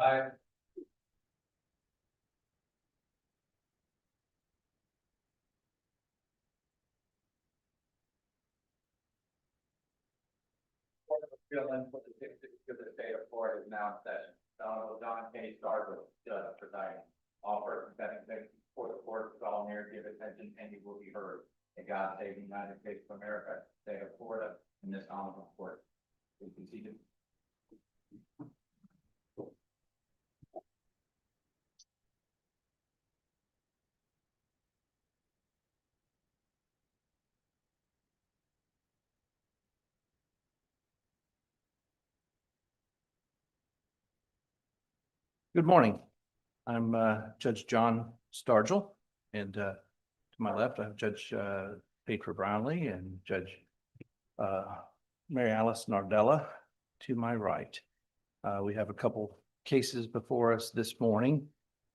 Aye. Feeling for the state of Florida is now in session. John K. Starwood, judge presiding. All persons having been before the court shall near give attention and you will be heard. May God save the United States of America, state of Florida, in this honorable court. Please be seated. Good morning. I'm Judge John Stargell, and to my left, I have Judge Petra Brownlee and Judge Mary Alice Nardella to my right. We have a couple cases before us this morning.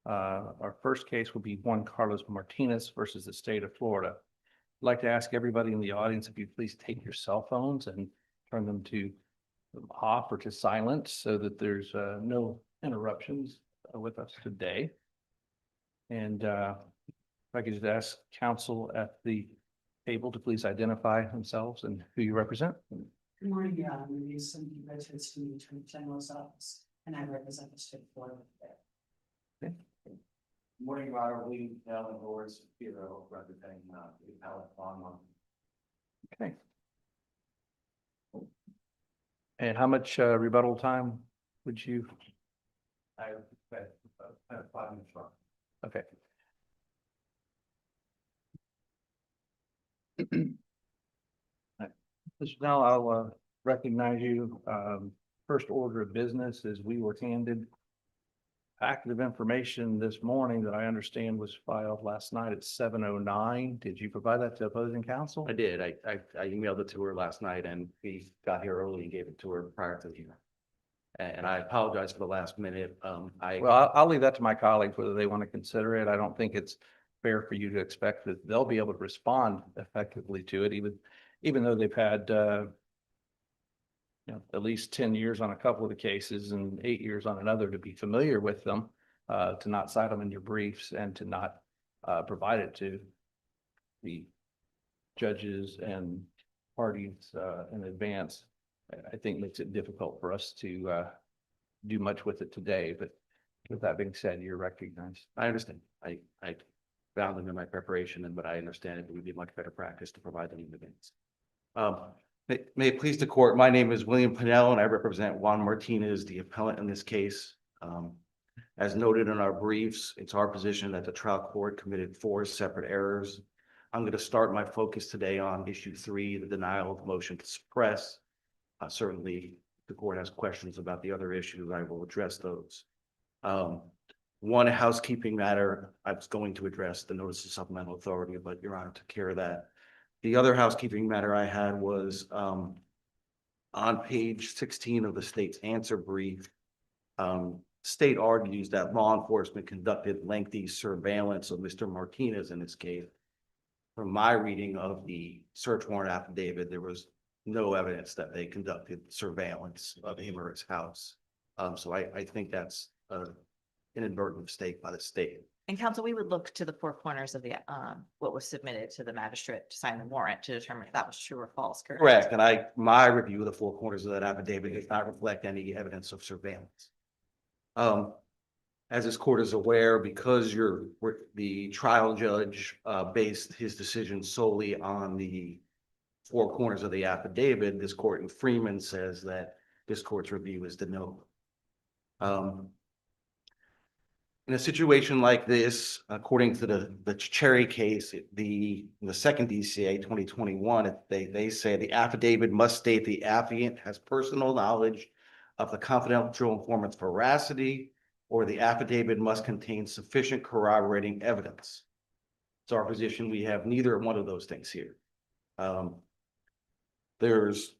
Our first case will be Juan Carlos Martinez versus the state of Florida. I'd like to ask everybody in the audience if you please take your cell phones and turn them to off or to silent so that there's no interruptions with us today. And if I could just ask counsel at the table to please identify themselves and who you represent. Good morning, my name is Cindy Richards from the Attorney General's office, and I represent the state of Florida today. Okay. Good morning, Your Honor. William Pennell and Doris Shapiro representing the appellate on. Okay. And how much rebuttal time would you? I have 5 minutes left. Okay. Now I'll recognize you. First order of business is we were handed packet of information this morning that I understand was filed last night at 7:09. Did you provide that to opposing counsel? I did. I emailed it to her last night and we got here early and gave it to her prior to the hearing. And I apologize for the last minute. Well, I'll leave that to my colleagues, whether they want to consider it. I don't think it's fair for you to expect that they'll be able to respond effectively to it, even though they've had, at least 10 years on a couple of the cases and 8 years on another to be familiar with them, to not cite them in your briefs and to not provide it to the judges and parties in advance. I think makes it difficult for us to do much with it today, but with that being said, you're recognized. I understand. I found them in my preparation, but I understand it would be much better practice to provide them in advance. May it please the court, my name is William Pennell and I represent Juan Martinez, the appellant in this case. As noted in our briefs, it's our position that the trial court committed 4 separate errors. I'm going to start my focus today on issue 3, the denial of motion to suppress. Certainly, if the court has questions about the other issues, I will address those. One housekeeping matter, I was going to address the notice of supplemental authority, but Your Honor took care of that. The other housekeeping matter I had was on page 16 of the state's answer brief. State argues that law enforcement conducted lengthy surveillance of Mr. Martinez in this case. From my reading of the search warrant affidavit, there was no evidence that they conducted surveillance of him or his house. So I think that's an inadvertent mistake by the state. And counsel, we would look to the 4 corners of the, what was submitted to the magistrate to sign the warrant to determine if that was true or false, correct? Correct, and my review of the 4 corners of that affidavit does not reflect any evidence of surveillance. As this court is aware, because the trial judge based his decision solely on the 4 corners of the affidavit, this court in Freeman says that this court's review is de novo. In a situation like this, according to the Cherry case, the second DCA 2021, they say the affidavit must state the affiant has personal knowledge of the confidential informant's veracity, or the affidavit must contain sufficient corroborating evidence. It's our position we have neither one of those things here. There's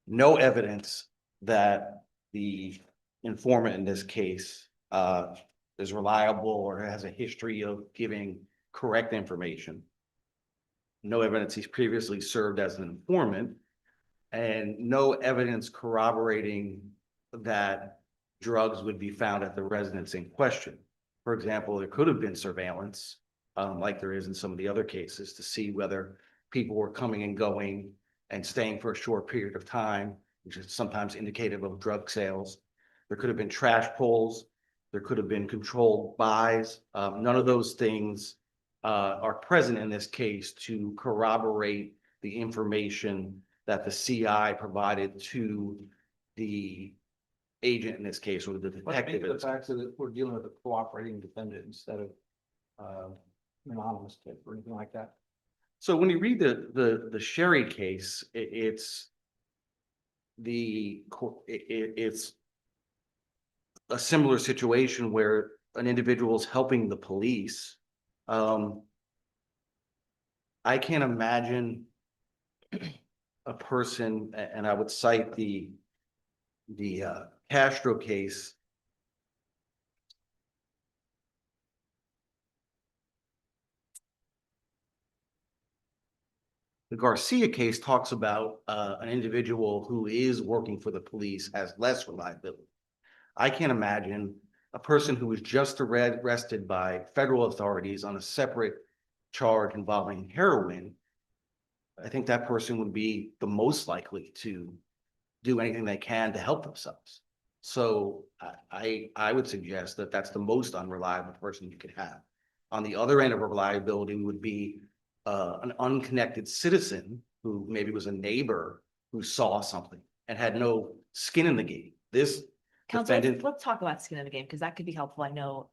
no evidence that the informant in this case is reliable or has a history of giving correct information. No evidence he's previously served as an informant, and no evidence corroborating that drugs would be found at the residence in question. For example, there could have been surveillance, like there is in some of the other cases, to see whether people were coming and going and staying for a short period of time, which is sometimes indicative of drug sales. There could have been trash pulls. There could have been controlled buys. None of those things are present in this case to corroborate the information that the CI provided to the agent in this case, or the But maybe detective. the fact that we're dealing with a cooperating defendant instead of anonymous tip or anything like that. So when you read the Sherry case, it's it's a similar situation where an individual is helping the police. I can't imagine a person, and I would cite the Castro case. The Garcia case talks about an individual who is working for the police has less reliability. I can't imagine a person who was just arrested by federal authorities on a separate charge involving heroin. I think that person would be the most likely to do anything they can to help themselves. So I would suggest that that's the most unreliable person you could have. On the other end of reliability would be an unconnected citizen who maybe was a neighbor who saw something and had no skin in the game. This Counsel, defendant, let's talk about skin in the game, because that could be helpful. I know,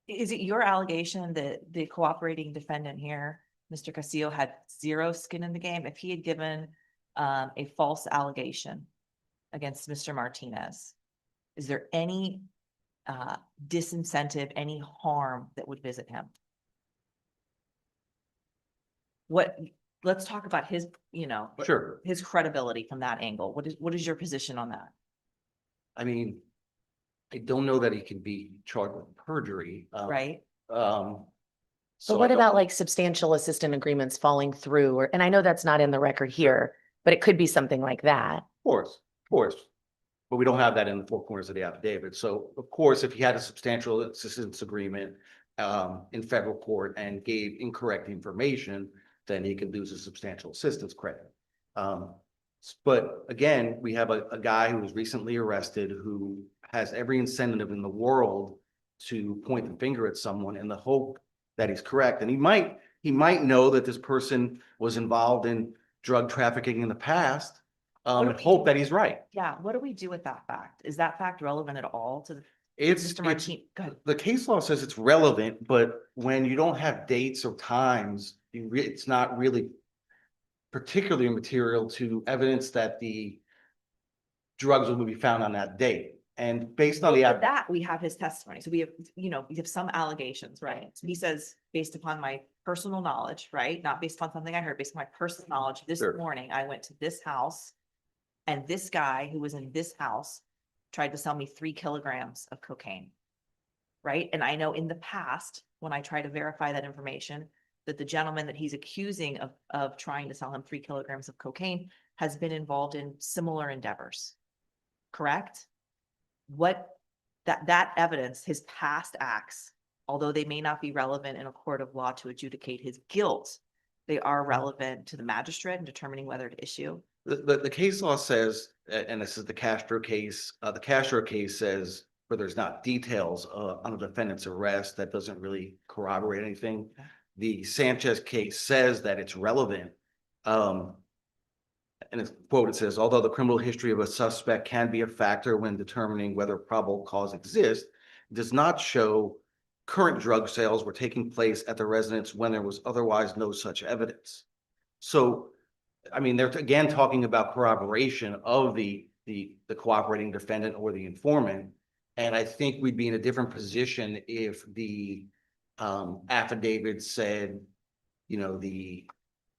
is it your allegation that the cooperating defendant here, Mr. Castillo, had zero skin in the game? If he had given a false allegation against Mr. Martinez, is there any disincentive, any harm that would visit him? Let's talk about his, sure. his credibility from that angle. What is your position on that? I mean, I don't know that he can be charged with perjury. Right? So But what about like substantial assistant agreements falling through, or, and I know that's not in the record here, but it could be something like that. Of course. But we don't have that in the four corners of the affidavit. So of course, if he had a substantial assistance agreement in federal court and gave incorrect information, then he could lose his substantial assistance credit. But again, we have a guy who was recently arrested who has every incentive in the world to point the finger at someone in the hope that he's correct. And he might know that this person was involved in drug trafficking in the past, and hope that he's right. Yeah, what do we do with that fact? Is that fact relevant at all to It's, Mr. Martin? Go ahead. the case law says it's relevant, but when you don't have dates or times, it's not really particularly material to evidence that the drugs will be found on that date. And based on Well, for that, we have his testimony. So we have some allegations, right? So he says, based upon my personal knowledge, right? Not based on something I heard, based on my personal knowledge, this Sure. morning I went to this house and this guy who was in this house tried to sell me 3 kilograms of cocaine. Right? And I know in the past, when I try to verify that information, that the gentleman that he's accusing of trying to sell him 3 kilograms of cocaine has been involved in similar endeavors. Correct? That evidence, his past acts, although they may not be relevant in a court of law to adjudicate his guilt, they are relevant to the magistrate in determining whether to issue. the case law says, and this is the Castro case says, where there's not details on a defendant's arrest, that doesn't really corroborate anything. Okay. The Sanchez case says that it's relevant. And it's quote, it says, although the criminal history of a suspect can be a factor when determining whether probable cause exists, it does not show current drug sales were taking place at the residence when there was otherwise no such evidence. So, I mean, they're again talking about corroboration of the cooperating defendant or the informant. And I think we'd be in a different position if the affidavit said, the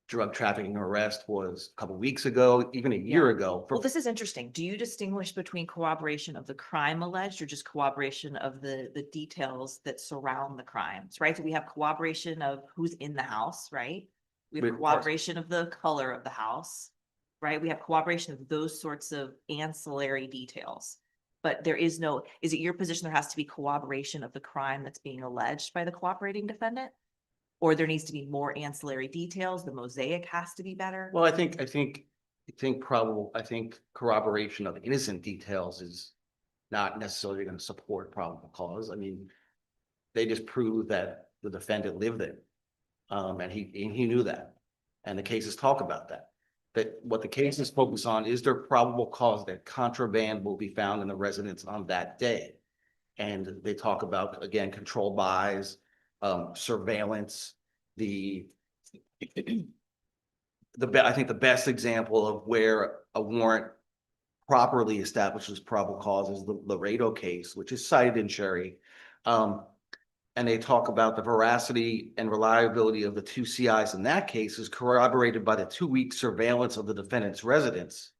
drug trafficking arrest was a couple of weeks ago, even a year ago. Well, this is interesting. Do you distinguish between corroboration of the crime alleged or just corroboration of the details that surround the crimes, right? So we have corroboration of who's in the house, right? We have With- corroboration of the color of the house, right? We have corroboration of those sorts of ancillary details. but there is no, is it your position there has to be corroboration of the crime that's being alleged by the cooperating defendant? Or there needs to be more ancillary details, the mosaic has to be better? Well, I think corroboration of innocent details is not necessarily going to support probable cause. I mean, they just prove that the defendant lived it. And he knew that. And the cases talk about that. That what the cases focus on is there probable cause that contraband will be found in the residence on that day. And they talk about, again, controlled buys, surveillance, I think the best example of where a warrant properly establishes probable cause is the Laredo case, which is cited in Sherry. And they talk about the veracity and reliability of the two CIs in that case is corroborated by the 2-week surveillance of the defendant's residence.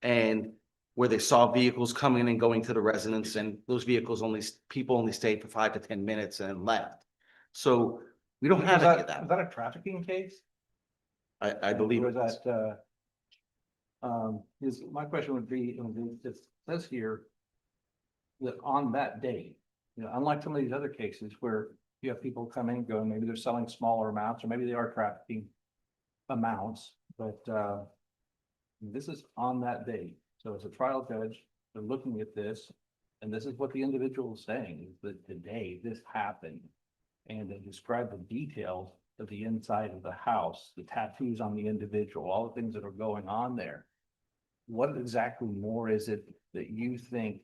And where they saw vehicles coming and going to the residence, and those vehicles people only stayed for 5 to 10 minutes and left. So we don't have any of that. Is that a trafficking case? I believe Or it is is. that, my question would be, it says here that on that day, unlike some of these other cases where you have people coming and going, maybe they're selling smaller amounts, or maybe they are trafficking amounts, but this is on that day. So as a trial judge, they're looking at this, and this is what the individual is saying, is that today this happened. And they describe the details of the inside of the house, the tattoos on the individual, all the things that are going on there. What exactly more is it that you think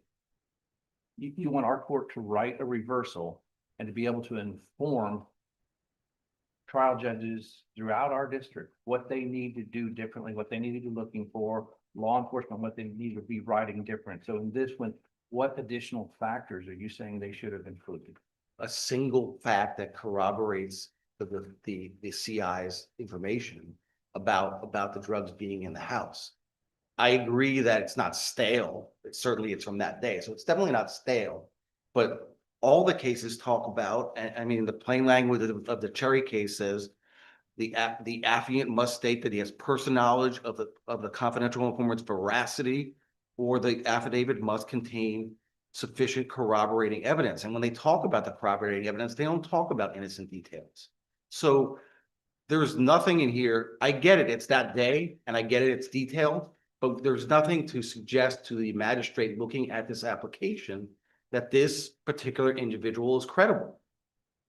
you want our court to write a reversal and to be able to inform trial judges throughout our district what they need to do differently, what they need to be looking for, law enforcement, what they need to be writing different? So in this one, what additional factors are you saying they should have included? A single fact that corroborates the CI's information about the drugs being in the house. I agree that it's not stale. It's from that day. So it's definitely not stale. But all the cases talk about, and I mean, the plain language of the Cherry case says the affiant must state that he has personal knowledge of the confidential informant's veracity, or the affidavit must contain sufficient corroborating evidence. And when they talk about the corroborating evidence, they don't talk about innocent details. So there's nothing in here. I get it. It's that day, and I get it. It's detailed. But there's nothing to suggest to the magistrate looking at this application that this particular individual is credible.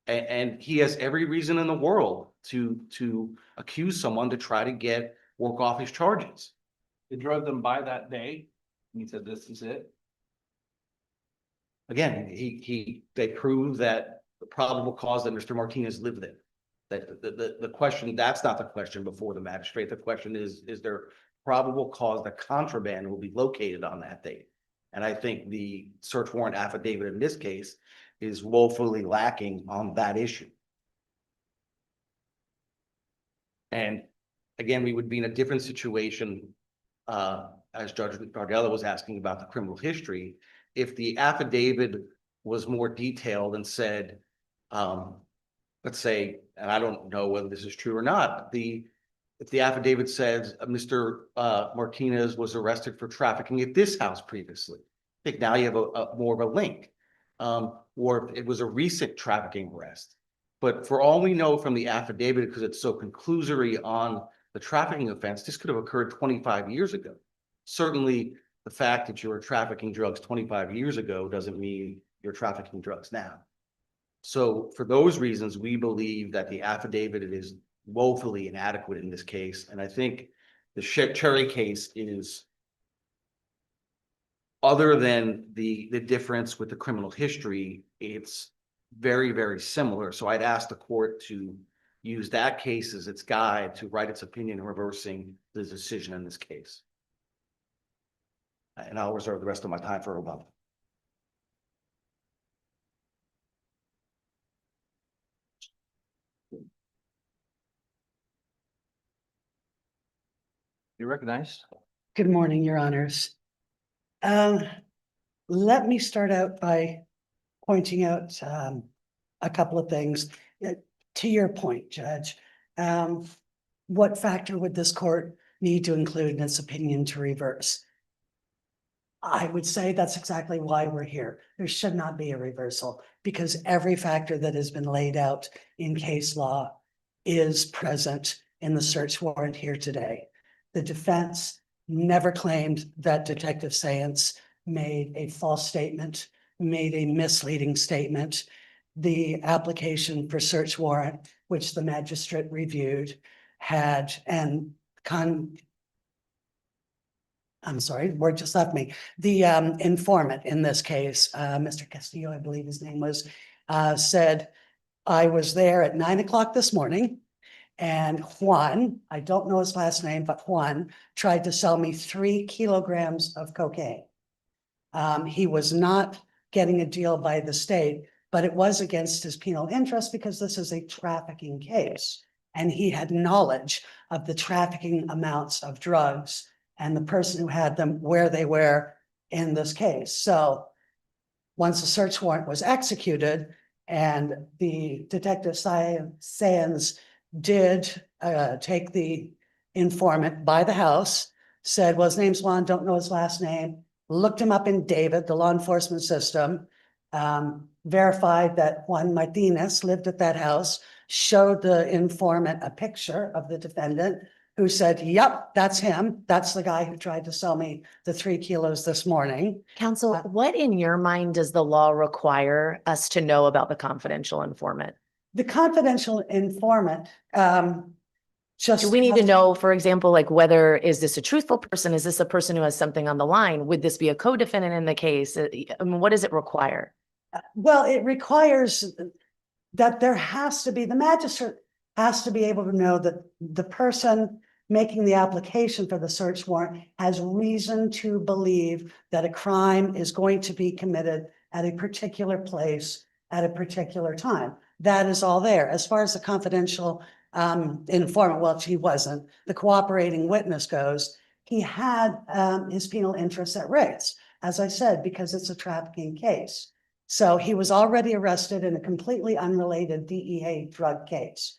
And he has every reason in the world to accuse someone to try to work off his charges. They drove them by that day, and he said, this is it. Again, they prove that the probable cause that Mr. Martinez lived in. That the question, that's not the question before the magistrate. The question is there probable cause that contraband will be located on that date? And I think the search warrant affidavit in this case is woefully lacking on that issue. And again, we would be in a different situation, as Judge Bardella was asking about the criminal history, if the affidavit was more detailed and said, let's say, and I don't know whether this is true or not, if the affidavit says Mr. Martinez was arrested for trafficking at this house previously, I think now you have a more of a link, or if it was a recent trafficking arrest. But for all we know from the affidavit, because it's so conclusory on the trafficking offense, this could have occurred 25 years ago. Certainly, the fact that you were trafficking drugs 25 years ago doesn't mean you're trafficking drugs now. So for those reasons, we believe that the affidavit is woefully inadequate in this case. And I think the Cherry case is, other than the difference with the criminal history, it's very, very similar. So I'd ask the court to use that case as its guide to write its opinion reversing the decision in this case. And I'll reserve the rest of my time for rebuttal. You recognized? Good morning, Your Honors. Let me start out by pointing out a couple of things. To your point, Judge, what factor would this court need to include in its opinion to reverse? I would say that's exactly why we're here. There should not be a reversal because every factor that has been laid out in case law is present in the search warrant here today. The defense never claimed that Detective Sayance made a false statement, made a misleading statement. The application for search warrant, which the magistrate reviewed, had I'm sorry, word just left me. The informant in this case, Mr. Castillo, I believe his name was, said, I was there at 9 o'clock this morning. And Juan, I don't know his last name, but Juan tried to sell me 3 kilograms of cocaine. He was not getting a deal by the state, but it was against his penal interest because this is a trafficking case. And he had knowledge of the trafficking amounts of drugs and the person who had them, where they were in this case. So once the search warrant was executed and the Detective Sayance did take the informant by the house, said, well, his name's Juan, don't know his last name, looked him up in David, the law enforcement system, verified that Juan Martinez lived at that house, showed the informant a picture of the defendant who said, yep, that's him. That's the guy who tried to sell me the 3 kilos this morning. Counsel, what in your mind does the law require us to know about the confidential informant? The confidential informant, just. Do we need to know, for example, like whether, is this a truthful person? Is this a person who has something on the line? Would this be a co-defendant in the case? I mean, what does it require? Well, it requires that there has to be, the magistrate has to be able to know that the person making the application for the search warrant has reason to believe that a crime is going to be committed at a particular place at a particular time. That is all there. As far as the confidential informant, well, he wasn't. The cooperating witness goes, he had his penal interests at risk, as I said, because it's a trafficking case. So he was already arrested in a completely unrelated DEA drug case.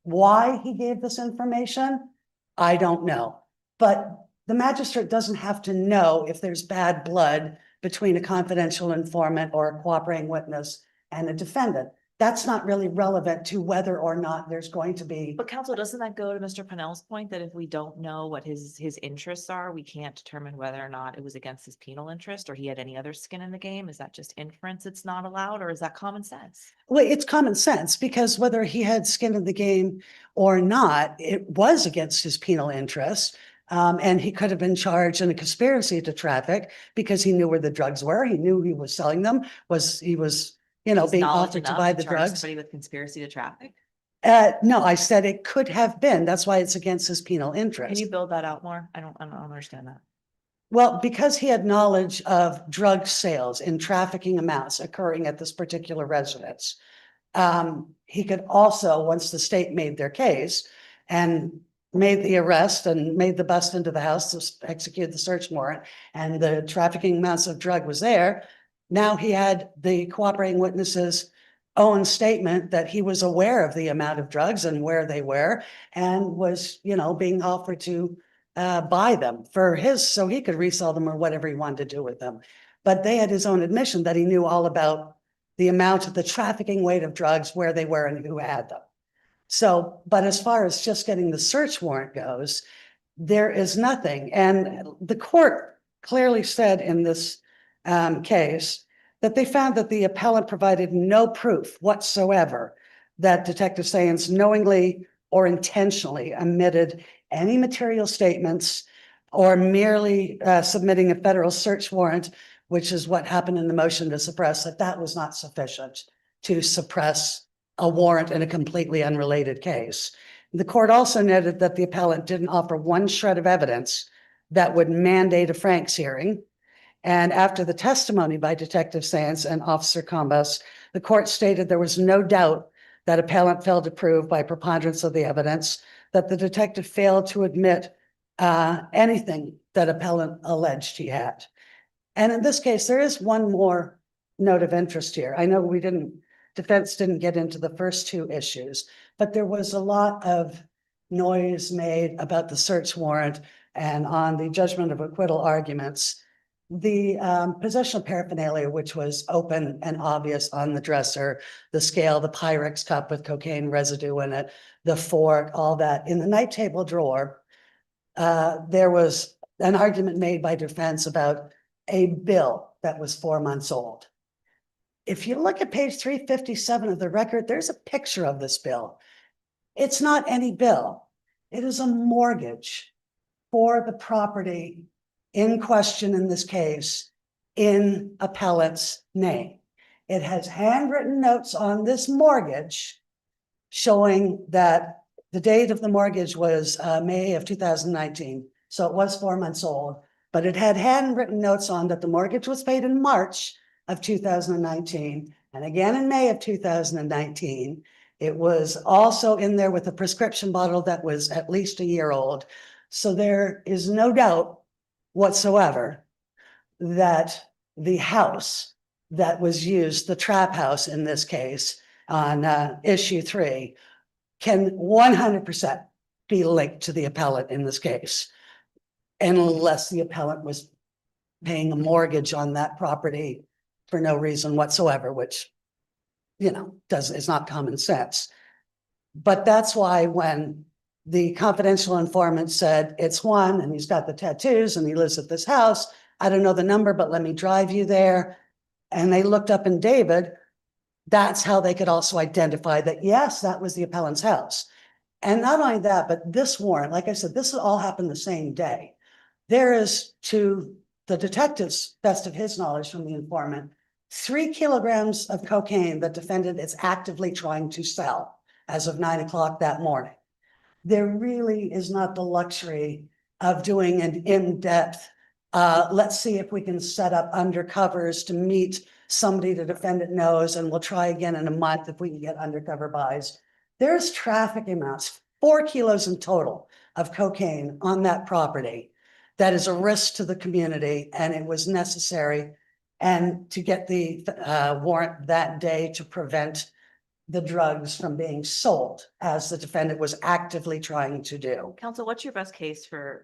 Why he gave this information, I don't know. But the magistrate doesn't have to know if there's bad blood between a confidential informant or a cooperating witness and a defendant. That's not really relevant to whether or not there's going to be. But counsel, doesn't that go to Mr. Pennell's point that if we don't know what his interests are, we can't determine whether or not it was against his penal interest or he had any other skin in the game? Is that just inference it's not allowed, or is that common sense? Well, it's common sense because whether he had skin in the game or not, it was against his penal interest. And he could have been charged in a conspiracy to traffic because he knew where the drugs were. He knew he was selling them, he was, you know, Is being knowledge offered to enough buy the charge drugs. Somebody with conspiracy to traffic? No, I said it could have been. That's why it's against his penal Can interest. you build that out more? I don't understand that. Well, because he had knowledge of drug sales in trafficking amounts occurring at this particular residence. He could also, once the state made their case and made the arrest and made the bust into the house to execute the search warrant, and the trafficking amounts of drug was there. Now he had the cooperating witnesses' own statement that he was aware of the amount of drugs and where they were, and was, you know, being offered to buy them for his, so he could resell them or whatever he wanted to do with them. But they had his own admission that he knew all about the amount of the trafficking weight of drugs, where they were and who had them. So, but as far as just getting the search warrant goes, there is nothing. And the court clearly said in this case that they found that the appellant provided no proof whatsoever that Detective Sayance knowingly or intentionally omitted any material statements or merely submitting a federal search warrant, which is what happened in the motion to suppress, that was not sufficient to suppress a warrant in a completely unrelated case. The court also noted that the appellant didn't offer one shred of evidence that would mandate a Franks hearing. And after the testimony by Detective Sayance and Officer Combas, the court stated there was no doubt that appellant failed to prove by preponderance of the evidence that the detective failed to admit anything that appellant alleged he had. And in this case, there is one more note of interest here. I know defense didn't get into the first 2 issues, but there was a lot of noise made about the search warrant and on the judgment of acquittal arguments. The possession of paraphernalia, which was open and obvious on the dresser, the scale, the Pyrex cup with cocaine residue in it, the fork, all that. In the night table drawer, there was an argument made by defense about a bill that was 4 months old. If you look at page 357 of the record, there's a picture of this bill. It's not any bill. It is a mortgage for the property in question in this case in appellant's name. It has handwritten notes on this mortgage showing that the date of the mortgage was May of 2019. So it was 4 months old, but it had handwritten notes on that the mortgage was paid in March of 2019 and again in May of 2019. It was also in there with a prescription bottle that was at least a year old. So there is no doubt whatsoever that the house that was used, the trap house in this case on issue 3, can 100% be linked to the appellant in this case, unless the appellant was paying a mortgage on that property for no reason whatsoever, which, you know, is not common sense. But that's why when the confidential informant said it's Juan and he's got the tattoos and he lives at this house, I don't know the number, but let me drive you there. And they looked up in David. That's how they could also identify that, yes, that was the appellant's house. And not only that, but this warrant, like I said, this all happened the same day. There is, to the detective's best of his knowledge from the informant, 3 kilograms of cocaine that defendant is actively trying to sell as of 9 o'clock that morning. There really is not the luxury of doing an in-depth, let's see if we can set up undercovers to meet somebody the defendant knows, and we'll try again in a month if we can get undercover buys. There's trafficking amounts, 4 kilos in total of cocaine on that property. That is a risk to the community, and it was necessary. And to get the warrant that day to prevent the drugs from being sold, as the defendant was actively trying to do. Counsel, what's your best case for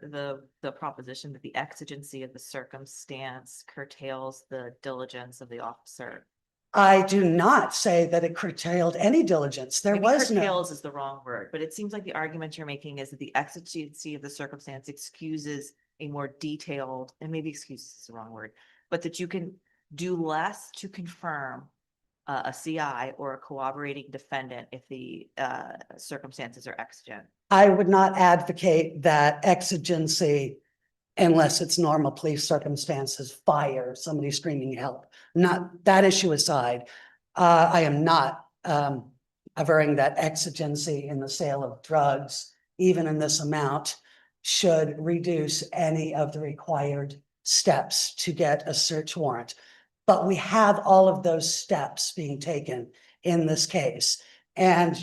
the proposition that the exigency of the circumstance curtails the diligence of the officer? I do not say that it curtailed any diligence. There Maybe was no. curtails is the wrong word, but it seems like the argument you're making is that the exigency of the circumstance excuses a more detailed, and maybe excuses is the wrong word, but that you can do less to confirm a CI or a corroborating defendant if the circumstances are exigent. I would not advocate that exigency unless it's normal police circumstances, fire, somebody screaming help. Not that issue aside, I am not averring that exigency in the sale of drugs, even in this amount, should reduce any of the required steps to get a search warrant. But we have all of those steps being taken in this case. And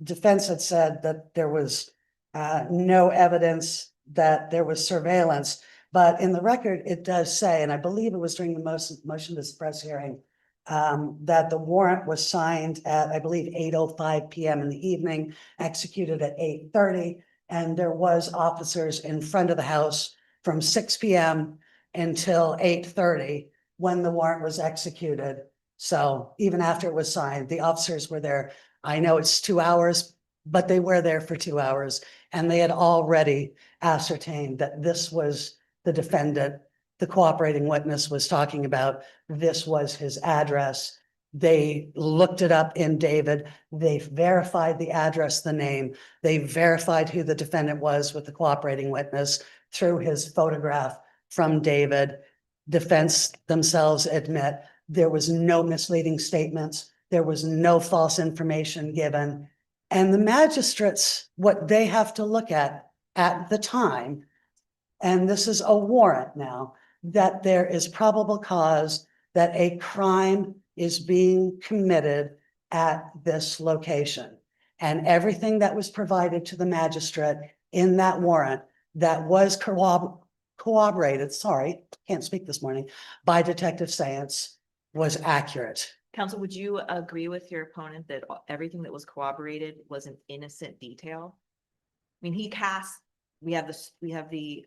defense had said that there was no evidence that there was surveillance. But in the record, it does say, and I believe it was during the motion to suppress hearing, that the warrant was signed at, I believe, 8:05 p.m. in the evening, executed at 8:30. And there was officers in front of the house from 6 p.m. until 8:30 when the warrant was executed. So even after it was signed, the officers were there. I know it's 2 hours, but they were there for 2 hours, and they had already ascertained that this was the defendant. The cooperating witness was talking about, this was his address. They looked it up in David. They verified the address, the name. They verified who the defendant was with the cooperating witness through his photograph from David. Defense themselves admit there was no misleading statements. There was no false information given. And the magistrates, what they have to look at the time, and this is a warrant now, that there is probable cause that a crime is being committed at this location. And everything that was provided to the magistrate in that warrant that was corroborated, sorry, can't speak this morning, by Detective Science was accurate. Counsel, would you agree with your opponent that everything that was corroborated was an innocent detail? I mean, he cast we have this, we have the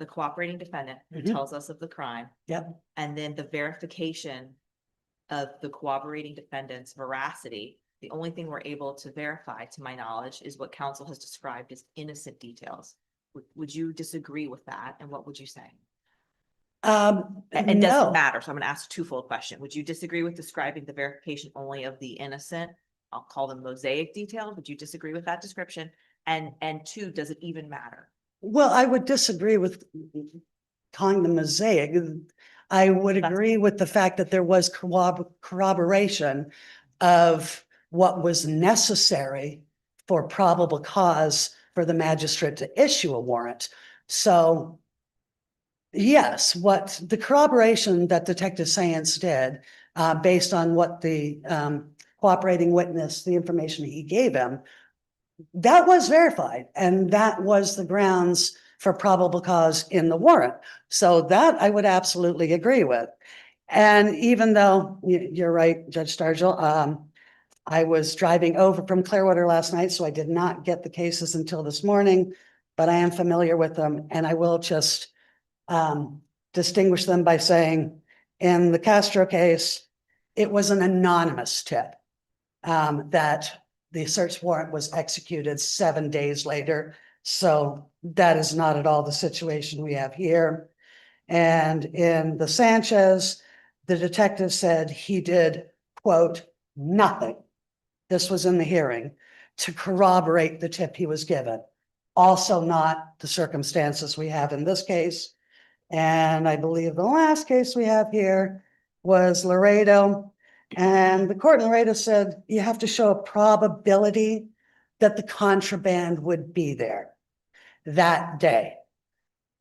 cooperating defendant who Mhm. tells us of the crime. Yep. And then the verification of the cooperating defendant's veracity. The only thing we're able to verify, to my knowledge, is what counsel has described as innocent details. Would you disagree with that? And what would you say? It doesn't No. matter, so I'm gonna ask a twofold question. Would you disagree with describing the verification only of the innocent? I'll call them mosaic details. Would you disagree with that description? And two, does it even matter? Well, I would disagree with calling them mosaic. I would That's- agree with the fact that there was corroboration of what was necessary for probable cause for the magistrate to issue a warrant. So yes, what the corroboration that Detective Science did, based on what the cooperating witness, the information he gave him, that was verified, and that was the grounds for probable cause in the warrant. So that I would absolutely agree with. And even though you're right, Judge Stargell, I was driving over from Clearwater last night, so I did not get the cases until this morning, but I am familiar with them, and I will just distinguish them by saying, in the Castro case, it was an anonymous tip that the search warrant was executed 7 days later. So that is not at all the situation we have here. And in the Sanchez, the detective said he did, quote, nothing. This was in the hearing to corroborate the tip he was given. Also not the circumstances we have in this case. And I believe the last case we have here was Laredo. And the court in Laredo said you have to show a probability that the contraband would be there that day.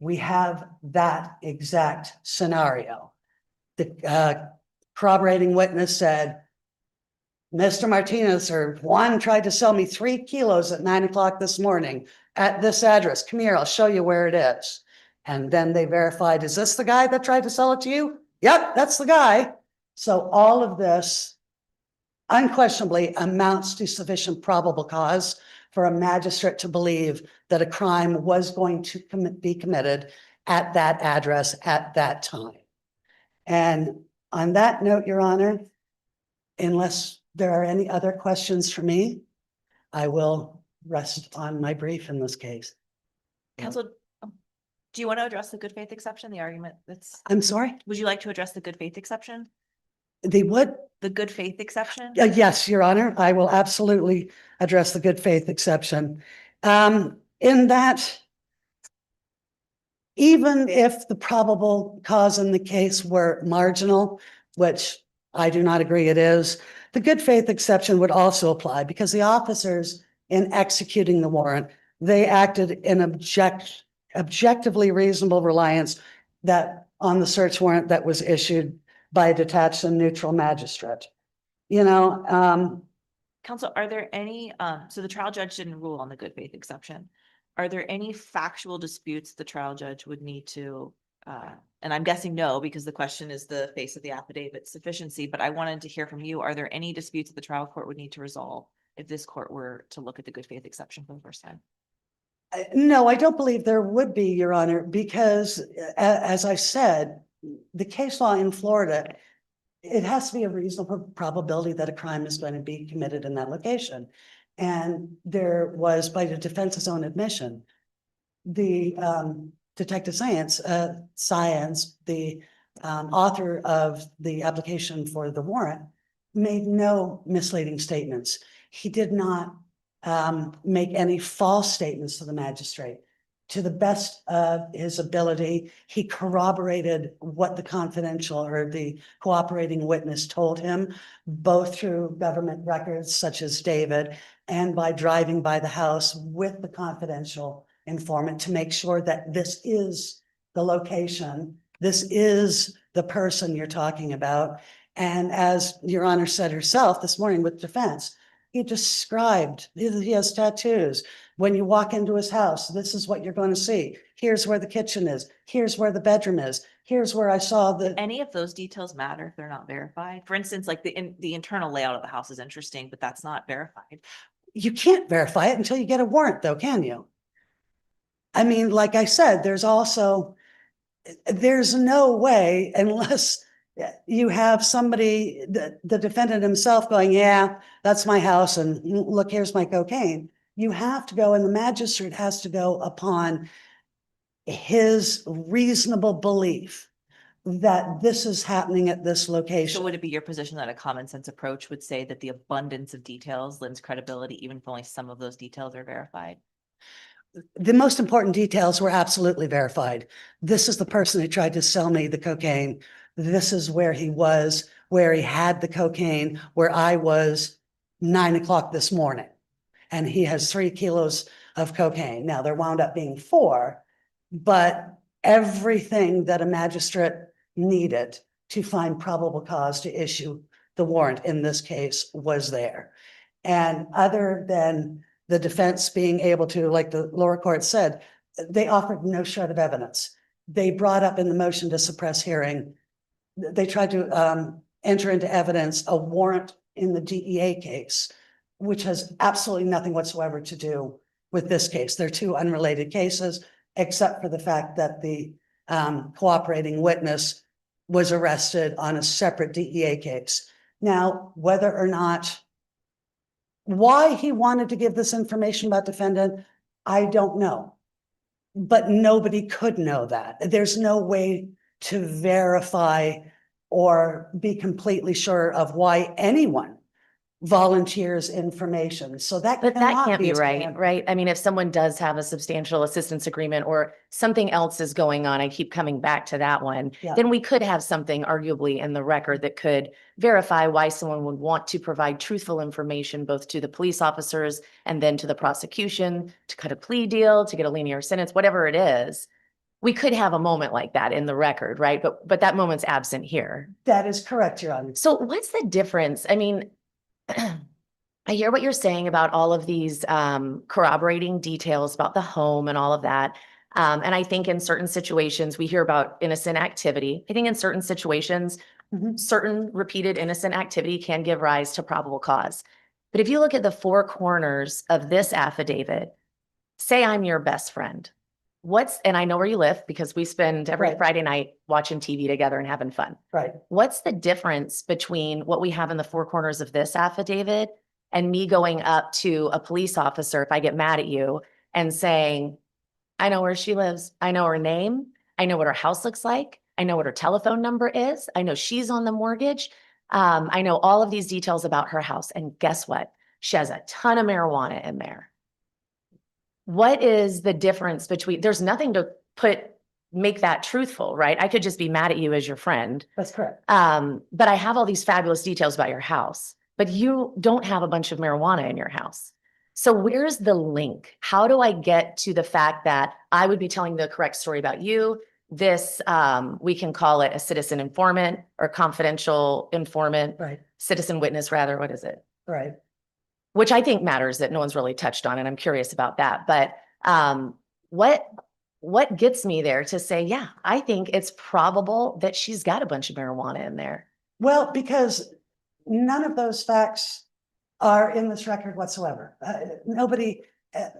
We have that exact scenario. The corroborating witness said, Mr. Martinez or Juan tried to sell me 3 kilos at 9 o'clock this morning at this address. Come here, I'll show you where it is. And then they verified, is this the guy that tried to sell it to you? Yep, that's the guy. So all of this unquestionably amounts to sufficient probable cause for a magistrate to believe that a crime was going to be committed at that address at that time. And on that note, Your Honor, unless there are any other questions for me, I will rest on my brief in this case. Counsel, do you want to address the good faith exception, the argument that's, I'm sorry, would you like to address the good faith exception? the what? The good faith exception? Yes, Your Honor, I will absolutely address the good faith exception. In that, even if the probable cause in the case were marginal, which I do not agree it is, the good faith exception would also apply because the officers in executing the warrant, they acted in objectively reasonable reliance that on the search warrant that was issued by a detached and neutral magistrate. You know, Counsel, are there any, so the trial judge didn't rule on the good faith exception. Are there any factual disputes the trial judge would need to, and I'm guessing no, because the question is the face of the affidavit sufficiency, but I wanted to hear from you. Are there any disputes that the trial court would need to resolve if this court were to look at the good faith exception for the first time? no, I don't believe there would be, Your Honor, because as I said, the case law in Florida, it has to be a reasonable probability that a crime is going to be committed in that location. And there was, by the defense's own admission, the Detective Science, the author of the application for the warrant, made no misleading statements. He did not make any false statements to the magistrate. To the best of his ability, he corroborated what the confidential or the cooperating witness told him, both through government records such as David and by driving by the house with the confidential informant to make sure that this is the location, this is the person you're talking about. And as Your Honor said herself this morning with defense, he described, he has tattoos. When you walk into his house, this is what you're going to see. Here's where the kitchen is. Here's where the bedroom is. Here's where I saw the. Any of those details matter if they're not verified? For instance, like the internal layout of the house is interesting, but that's not verified. You can't verify it until you get a warrant though, can you? I mean, like I said, there's no way unless you have somebody, the defendant himself going, yeah, that's my house and look, here's my cocaine. You have to go, and the magistrate has to go upon his reasonable belief that this is happening at this So location. would it be your position that a common sense approach would say that the abundance of details lends credibility, even if only some of those details are verified? The most important details were absolutely verified. This is the person who tried to sell me the cocaine. This is where he was, where he had the cocaine, where I was 9 o'clock this morning. And he has 3 kilos of cocaine. Now there wound up being 4, but everything that a magistrate needed to find probable cause to issue the warrant in this case was there. And other than the defense being able to, like the lower court said, they offered no shred of evidence. They brought up in the motion to suppress hearing, they tried to enter into evidence a warrant in the DEA case, which has absolutely nothing whatsoever to do with this case. They're 2 unrelated cases, except for the fact that the cooperating witness was arrested on a separate DEA case. Now, whether or not, why he wanted to give this information about defendant, I don't know. But nobody could know that. There's no way to verify or be completely sure of why anyone volunteers information. So that But that cannot can't be a right, standard. right? I mean, if someone does have a substantial assistance agreement or something else is going on, I keep coming back to that one, Yeah. then we could have something arguably in the record that could verify why someone would want to provide truthful information both to the police officers and then to the prosecution to cut a plea deal, to get a linear sentence, whatever it is. We could have a moment like that in the record, right? But that moment's absent here. That is correct, Your Honor. So what's the difference? I mean, I hear what you're saying about all of these corroborating details about the home and all of that. And I think in certain situations, we hear about innocent activity. I think in certain situations, Mhm. certain repeated innocent activity can give rise to probable cause. But if you look at the 4 corners of this affidavit, say I'm your best friend. And I know where you live because we spend every Right. Friday night watching TV together and having fun. Right. What's the difference between what we have in the 4 corners of this affidavit and me going up to a police officer if I get mad at you and saying, I know where she lives. I know her name. I know what her house looks like. I know what her telephone number is. I know she's on the mortgage. I know all of these details about her house. And guess what? She has a ton of marijuana in there. What is the difference between, there's nothing to make that truthful, right? I could just be mad at you as your friend. That's correct. But I have all these fabulous details about your house, but you don't have a bunch of marijuana in your house. So where's the link? How do I get to the fact that I would be telling the correct story about you? This, we can call it a citizen informant or confidential informant, Right. citizen witness rather, what is it? Right. Which I think matters that no one's really touched on, and I'm curious about that. But what gets me there to say, yeah, I think it's probable that she's got a bunch of marijuana in there. Well, because none of those facts are in this record whatsoever. Nobody,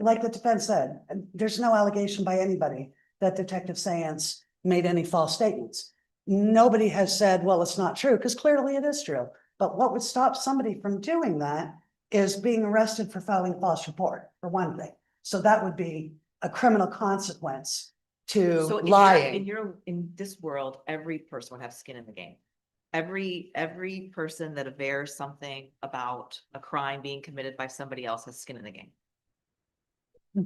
like the defense said, there's no allegation by anybody that Detective Sayance made any false statements. Nobody has said, well, it's not true, because clearly it is true. But what would stop somebody from doing that is being arrested for filing false report, for one thing. So that would be a criminal consequence to So lying. in this world, every person would have skin in the game. Every person that avers something about a crime being committed by somebody else has skin in the game.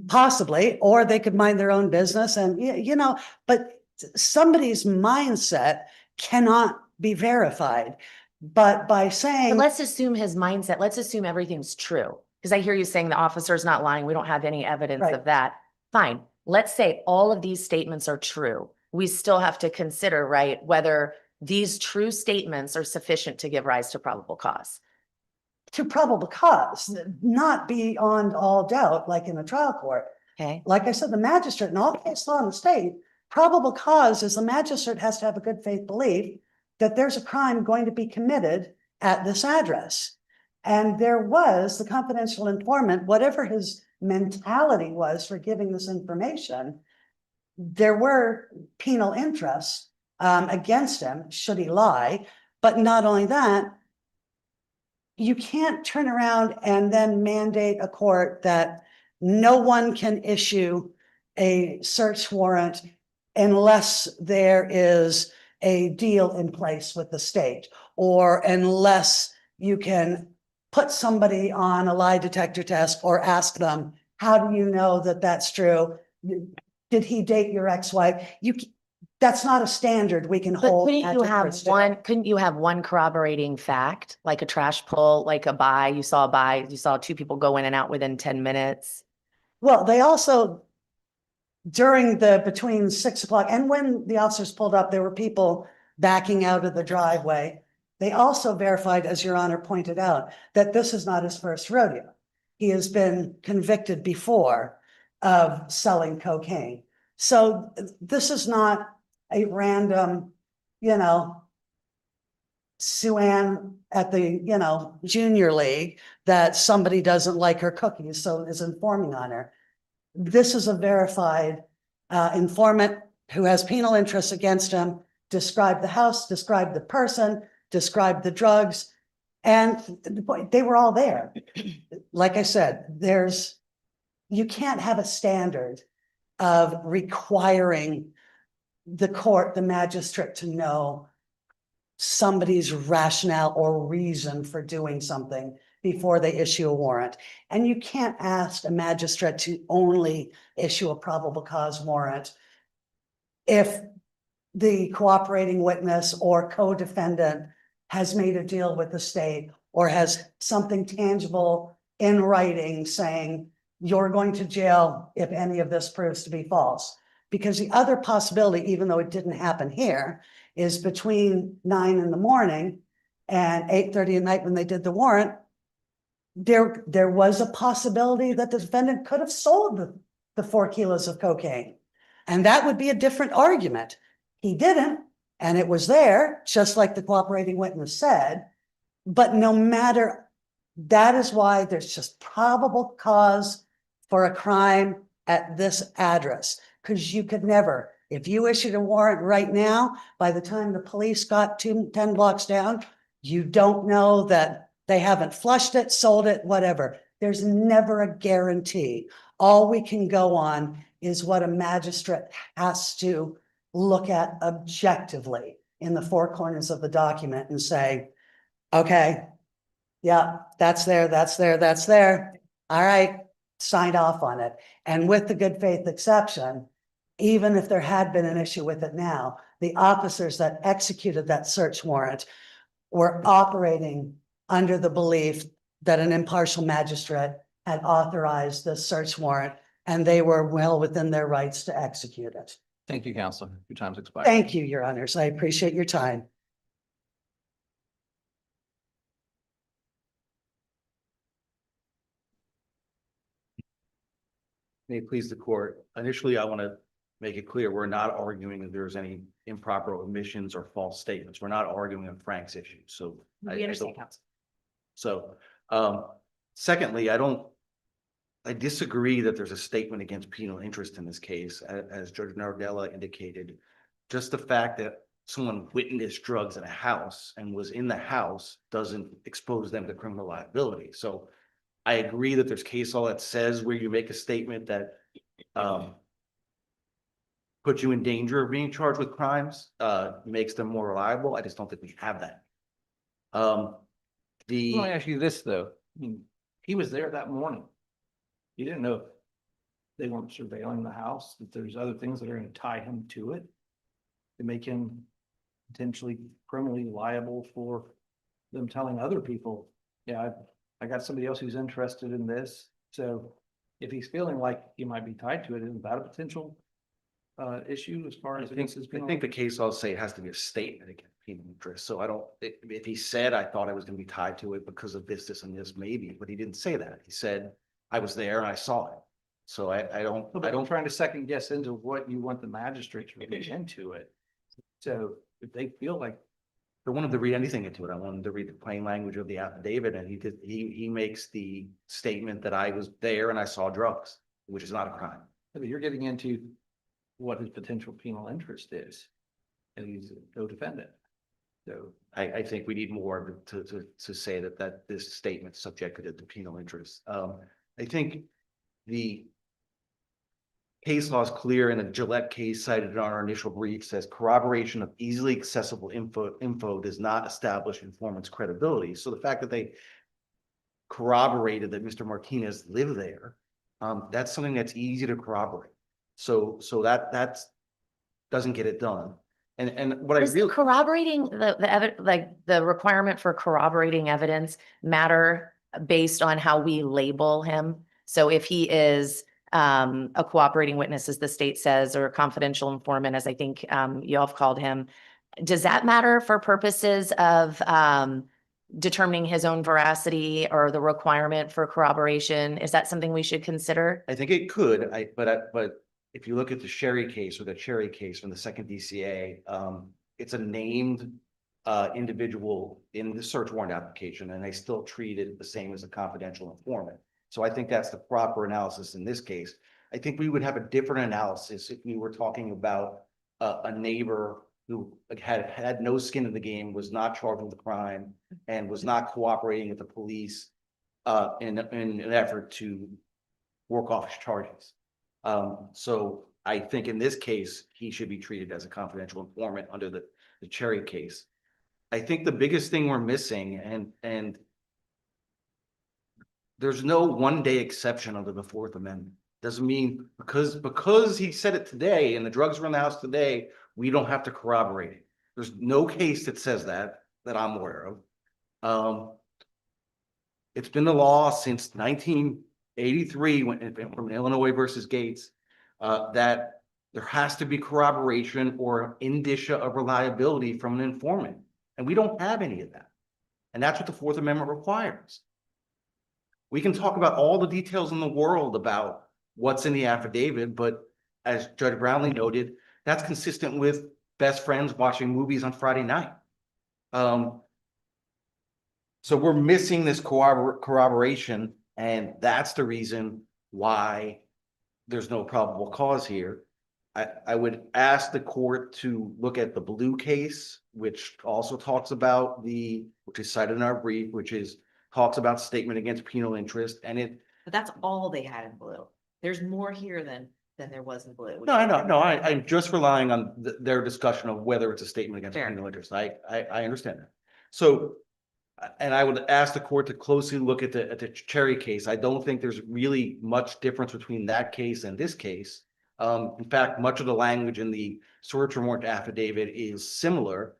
Possibly, or they could mind their own business and, but somebody's mindset cannot be verified. But by But saying, let's assume his mindset, let's assume everything's true. Because I hear you saying the officer's not lying. We don't have any evidence Right. of that. Fine. Let's say all of these statements are true. We still have to consider, right, whether these true statements are sufficient to give rise to probable cause. to probable cause, not beyond all doubt, like in a trial court. Okay. Like I said, the magistrate in all case law in the state, probable cause is the magistrate has to have a good faith belief that there's a crime going to be committed at this address. And there was the confidential informant, whatever his mentality was for giving this information, there were penal interests against him, should he lie. But not only that, you can't turn around and then mandate a court that no one can issue a search warrant unless there is a deal in place with the state, or unless you can put somebody on a lie detector test or ask them, how do you know that that's true? Did he date your ex-wife? That's not a standard we can But hold. couldn't you have one corroborating fact, like a trash pull, like a buy, you saw two people go in and out within 10 minutes? Well, they also, during between 6 o'clock and when the officers pulled up, there were people backing out of the driveway. They also verified, as Your Honor pointed out, that this is not his first rodeo. He has been convicted before of selling cocaine. So this is not a random, Sue-Ann at the, junior league that somebody doesn't like her cookies, so is informing on her. This is a verified informant who has penal interests against him, described the house, described the person, described the drugs, and they were all there. Like I said, you can't have a standard of requiring the court, the magistrate, to know somebody's rationale or reason for doing something before they issue a warrant. And you can't ask a magistrate to only issue a probable cause warrant if the cooperating witness or co-defendant has made a deal with the state or has something tangible in writing saying you're going to jail if any of this proves to be false. Because the other possibility, even though it didn't happen here, is between 9 a.m. and 8:30 at night when they did the warrant, there was a possibility that the defendant could have sold the 4 kilos of cocaine. And that would be a different argument. He didn't, and it was there, just like the cooperating witness said. But no matter, that is why there's just probable cause for a crime at this address. Because you could never, if you issued a warrant right now, by the time the police got 10 blocks down, you don't know that they haven't flushed it, sold it, whatever. There's never a guarantee. All we can go on is what a magistrate has to look at objectively in the 4 corners of the document and say, okay, yeah, that's there, that's there, that's there. All right, signed off on it. And with the good faith exception, even if there had been an issue with it now, the officers that executed that search warrant were operating under the belief that an impartial magistrate had authorized the search warrant, and they were well within their rights to execute it. Thank you, Counselor. Your time's expired. Thank you, Your Honors. I appreciate your time. May it please the court. Initially, I want to make it clear, we're not arguing that there's any improper omissions or false statements. We're not arguing on Frank's issue. So We understand, counsel. So, secondly, I disagree that there's a statement against penal interest in this case, as Judge Nardella indicated. Just the fact that someone witnessed drugs in a house and was in the house doesn't expose them to criminal liability. So I agree that there's case law that says where you make a statement that puts you in danger of being charged with crimes, makes them more reliable. I just don't think we have that. Let me ask you this, though. I mean, he was there that morning. He didn't know if they weren't surveilling the house, that there's other things that are going to tie him to it, to make him potentially criminally liable for them telling other people, yeah, I got somebody else who's interested in this. So if he's feeling like he might be tied to it, isn't that a potential issue as far I as think the case laws say it has to be a statement against penal interest. So I don't, if he said, I thought I was going to be tied to it because of this, and this, maybe, but he didn't say that. He said, I was there and I saw it. So I don't trying to second guess into what you want the magistrate to read into it. So if they feel like don't want him to read anything into it. I want him to read the plain language of the affidavit, and he makes the statement that I was there and I saw drugs, which is not a crime. But you're getting into what his potential penal interest is. And he's a co-defendant. So I think we need more to say that this statement subjected to penal interest. I think the case law is clear, and the Gillette case cited in our initial brief says corroboration of easily accessible info does not establish informant's credibility. So the fact that they corroborated that Mr. Martinez lived there, that's something that's easy to corroborate. So that doesn't get it done. And what I Does really, corroborating like the requirement for corroborating evidence matter based on how we label him? So if he is a cooperating witness, as the state says, or a confidential informant, as I think you all have called him, does that matter for purposes of determining his own veracity or the requirement for corroboration? Is that something we should consider? I think it could, but if you look at the Sherry case or the Cherry case from the second DCA, it's a named individual in the search warrant application, and they still treat it the same as a confidential informant. So I think that's the proper analysis in this case. I think we would have a different analysis if we were talking about a neighbor who had no skin in the game, was not charged with the crime, and was not cooperating with the police in an effort to work off his charges. So I think in this case, he should be treated as a confidential informant under the Cherry case. I think the biggest thing we're missing, and there's no one-day exception under the Fourth Amendment. Doesn't mean because he said it today and the drugs were in the house today, we don't have to corroborate it. There's no case that says that I'm aware of. It's been the law since 1983 from Illinois versus Gates, that there has to be corroboration or indicia of reliability from an informant. And we don't have any of that. And that's what the Fourth Amendment requires. We can talk about all the details in the world about what's in the affidavit, but as Judge Brownlee noted, that's consistent with best friends watching movies on Friday night. So we're missing this corroboration, and that's the reason why there's no probable cause here. I would ask the court to look at the Blue case, which also talks about which is cited in our brief, talks about statement against penal interest, and But that's all they had in blue. There's more here than there was in blue. no, I'm just relying on their discussion of whether it's a statement against Fair. penal interest. I understand that. So, and I would ask the court to closely look at the Cherry case. I don't think there's really much difference between that case and this case. In fact, much of the language in the search warrant affidavit is similar,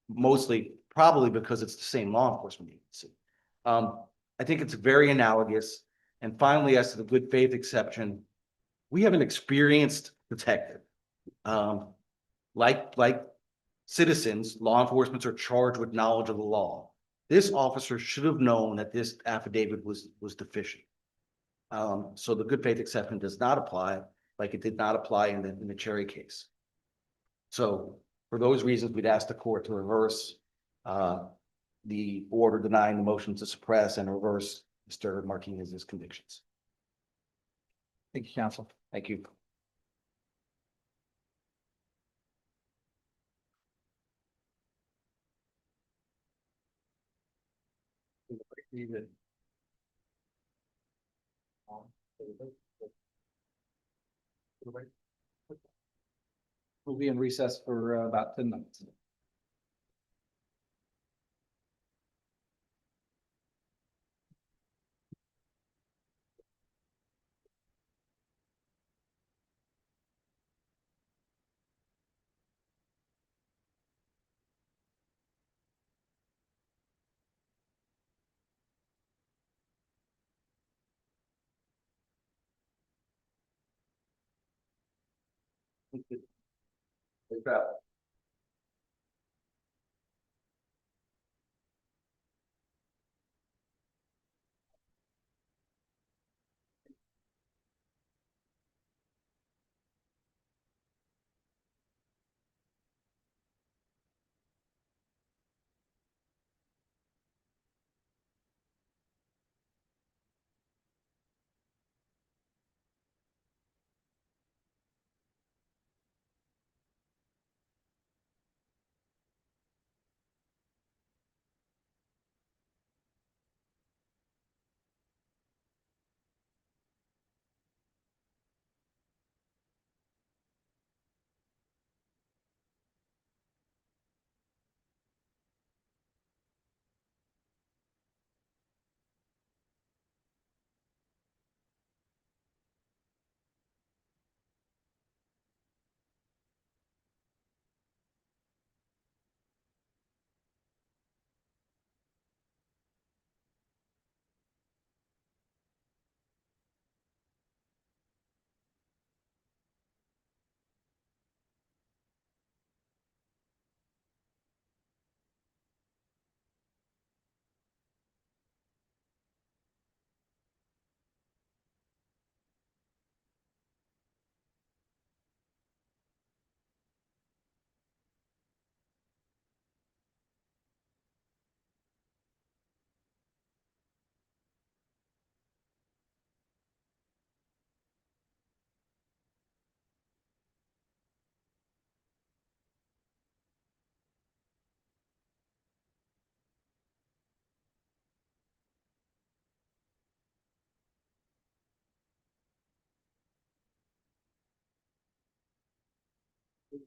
mostly probably because it's the same law enforcement agency. I think it's very analogous. And finally, as to the good faith exception, we have an experienced detective. Like citizens, law enforcement are charged with knowledge of the law. This officer should have known that this affidavit was deficient. So the good faith exception does not apply, like it did not apply in the Cherry case. So for those reasons, we'd ask the court to reverse the order denying the motion to suppress and reverse Mr. Martinez's convictions. thank you, counsel. Thank you. We'll be in recess for about 10 minutes. Oh,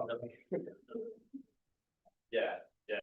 no. Yeah, yeah.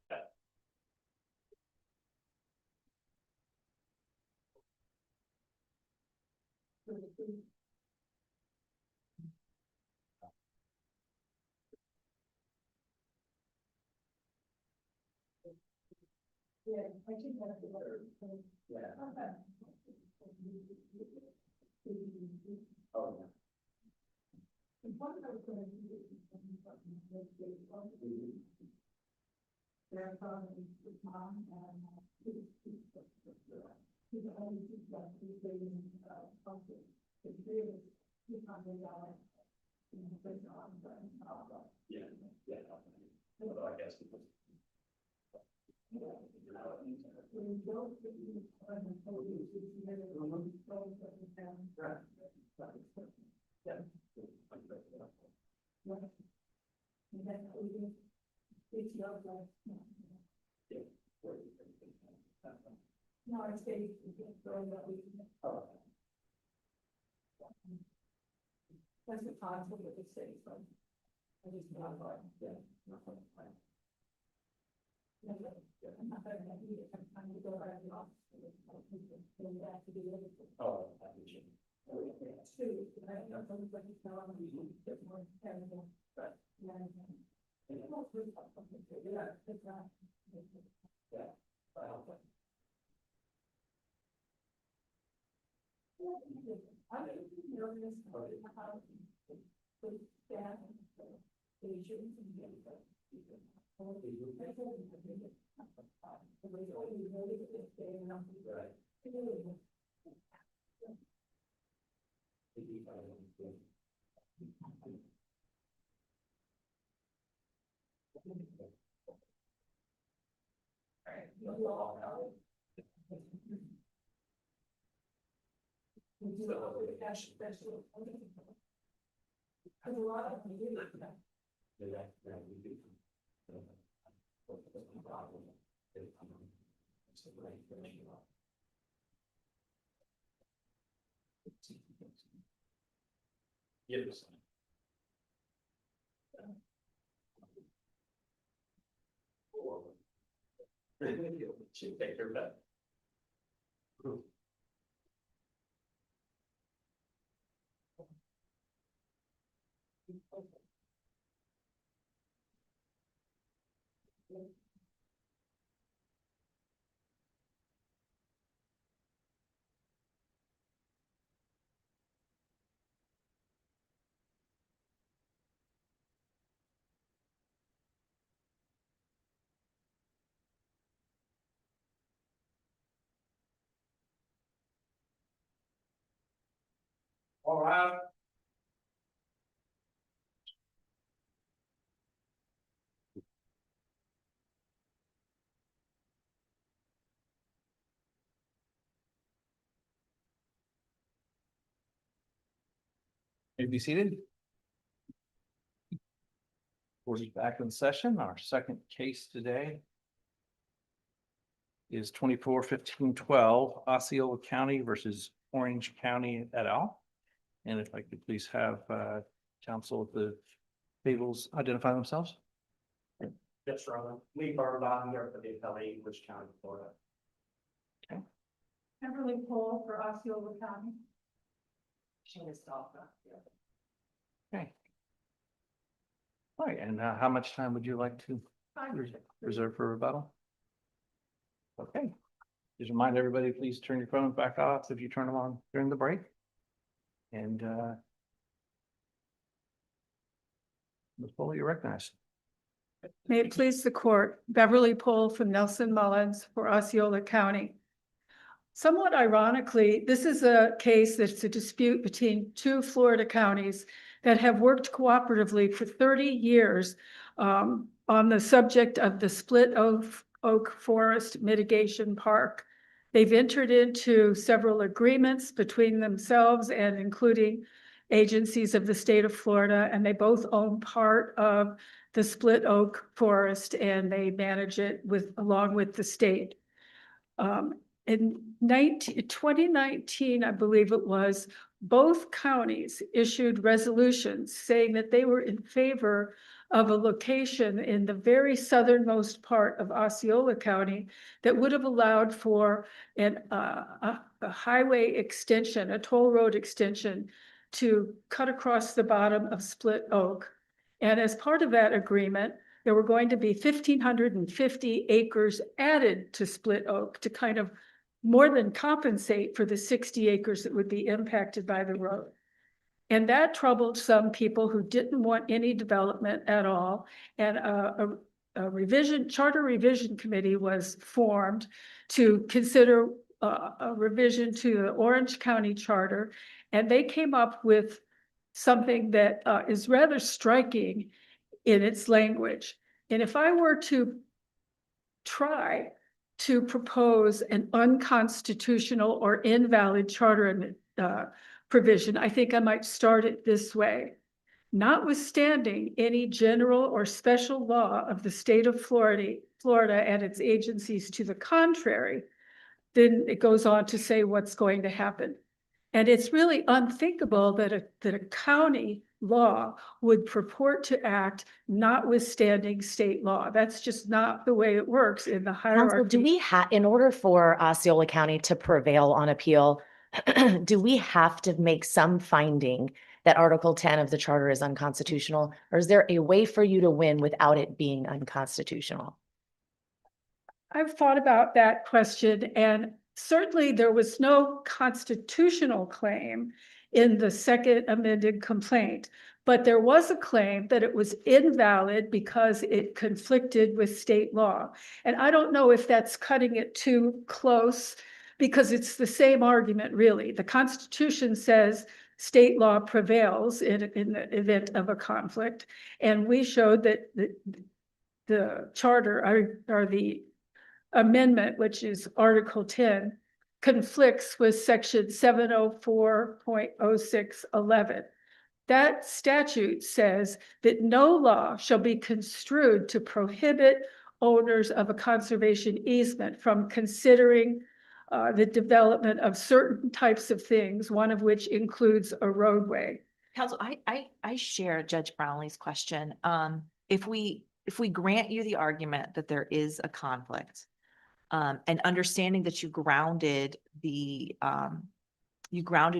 Yes. Should take care of that. All right. May be seated. Board is back in session. Our second case today is 24-15-12 Osceola County versus Orange County et al. And if I could please have counsel at the tables identify themselves. Yes, Robin. Lee Barbon here for the appellate, Orange County, Florida. Kimberly Cole for Osceola County. Shayna Stauffer. Okay. All right, and how much time would you like to reserve for rebuttal? Okay. Just remind everybody, please turn your phones back off if you turn them on during the break. And Ms. Foley, you're recognized. May it please the court, Beverly Pohl from Nelson Mullins for Osceola County. Somewhat ironically, this is a case that's a dispute between two Florida counties that have worked cooperatively for 30 years on the subject of the Split Oak Forest Mitigation Park. They've entered into several agreements between themselves and including agencies of the state of Florida, and they both own part of the Split Oak Forest and they manage it along with the state. In 2019, I believe it was, both counties issued resolutions saying that they were in favor of a location in the very southernmost part of Osceola County that would have allowed for a highway extension, a toll road extension to cut across the bottom of Split Oak. And as part of that agreement, there were going to be 1,550 acres added to Split Oak to kind of more than compensate for the 60 acres that would be impacted by the road. And that troubled some people who didn't want any development at all. And a charter revision committee was formed to consider a revision to the Orange County Charter. And they came up with something that is rather striking in its language. And if I were to try to propose an unconstitutional or invalid charter provision, I think I might start it this way. Notwithstanding any general or special law of the state of Florida and its agencies to the contrary, then it goes on to say what's going to happen. And it's really unthinkable that a county law would purport to act notwithstanding state law. That's just not the way it works in the hierarchy. Counsel, do we have, in order for Osceola County to prevail on appeal, do we have to make some finding that Article 10 of the charter is unconstitutional? Or is there a way for you to win without it being unconstitutional? I've thought about that question, and certainly there was no constitutional claim in the second amended complaint, but there was a claim that it was invalid because it conflicted with state law. And I don't know if that's cutting it too close, because it's the same argument, really. The Constitution says state law prevails in the event of a conflict. And we showed that the charter or the amendment, which is Article 10, conflicts with Section 704.0611. That statute says that no law shall be construed to prohibit owners of a conservation easement from considering the development of certain types of things, one of which includes a roadway. Counsel, I share Judge Brownlee's question. If we grant you the argument that there is a conflict, and understanding that you grounded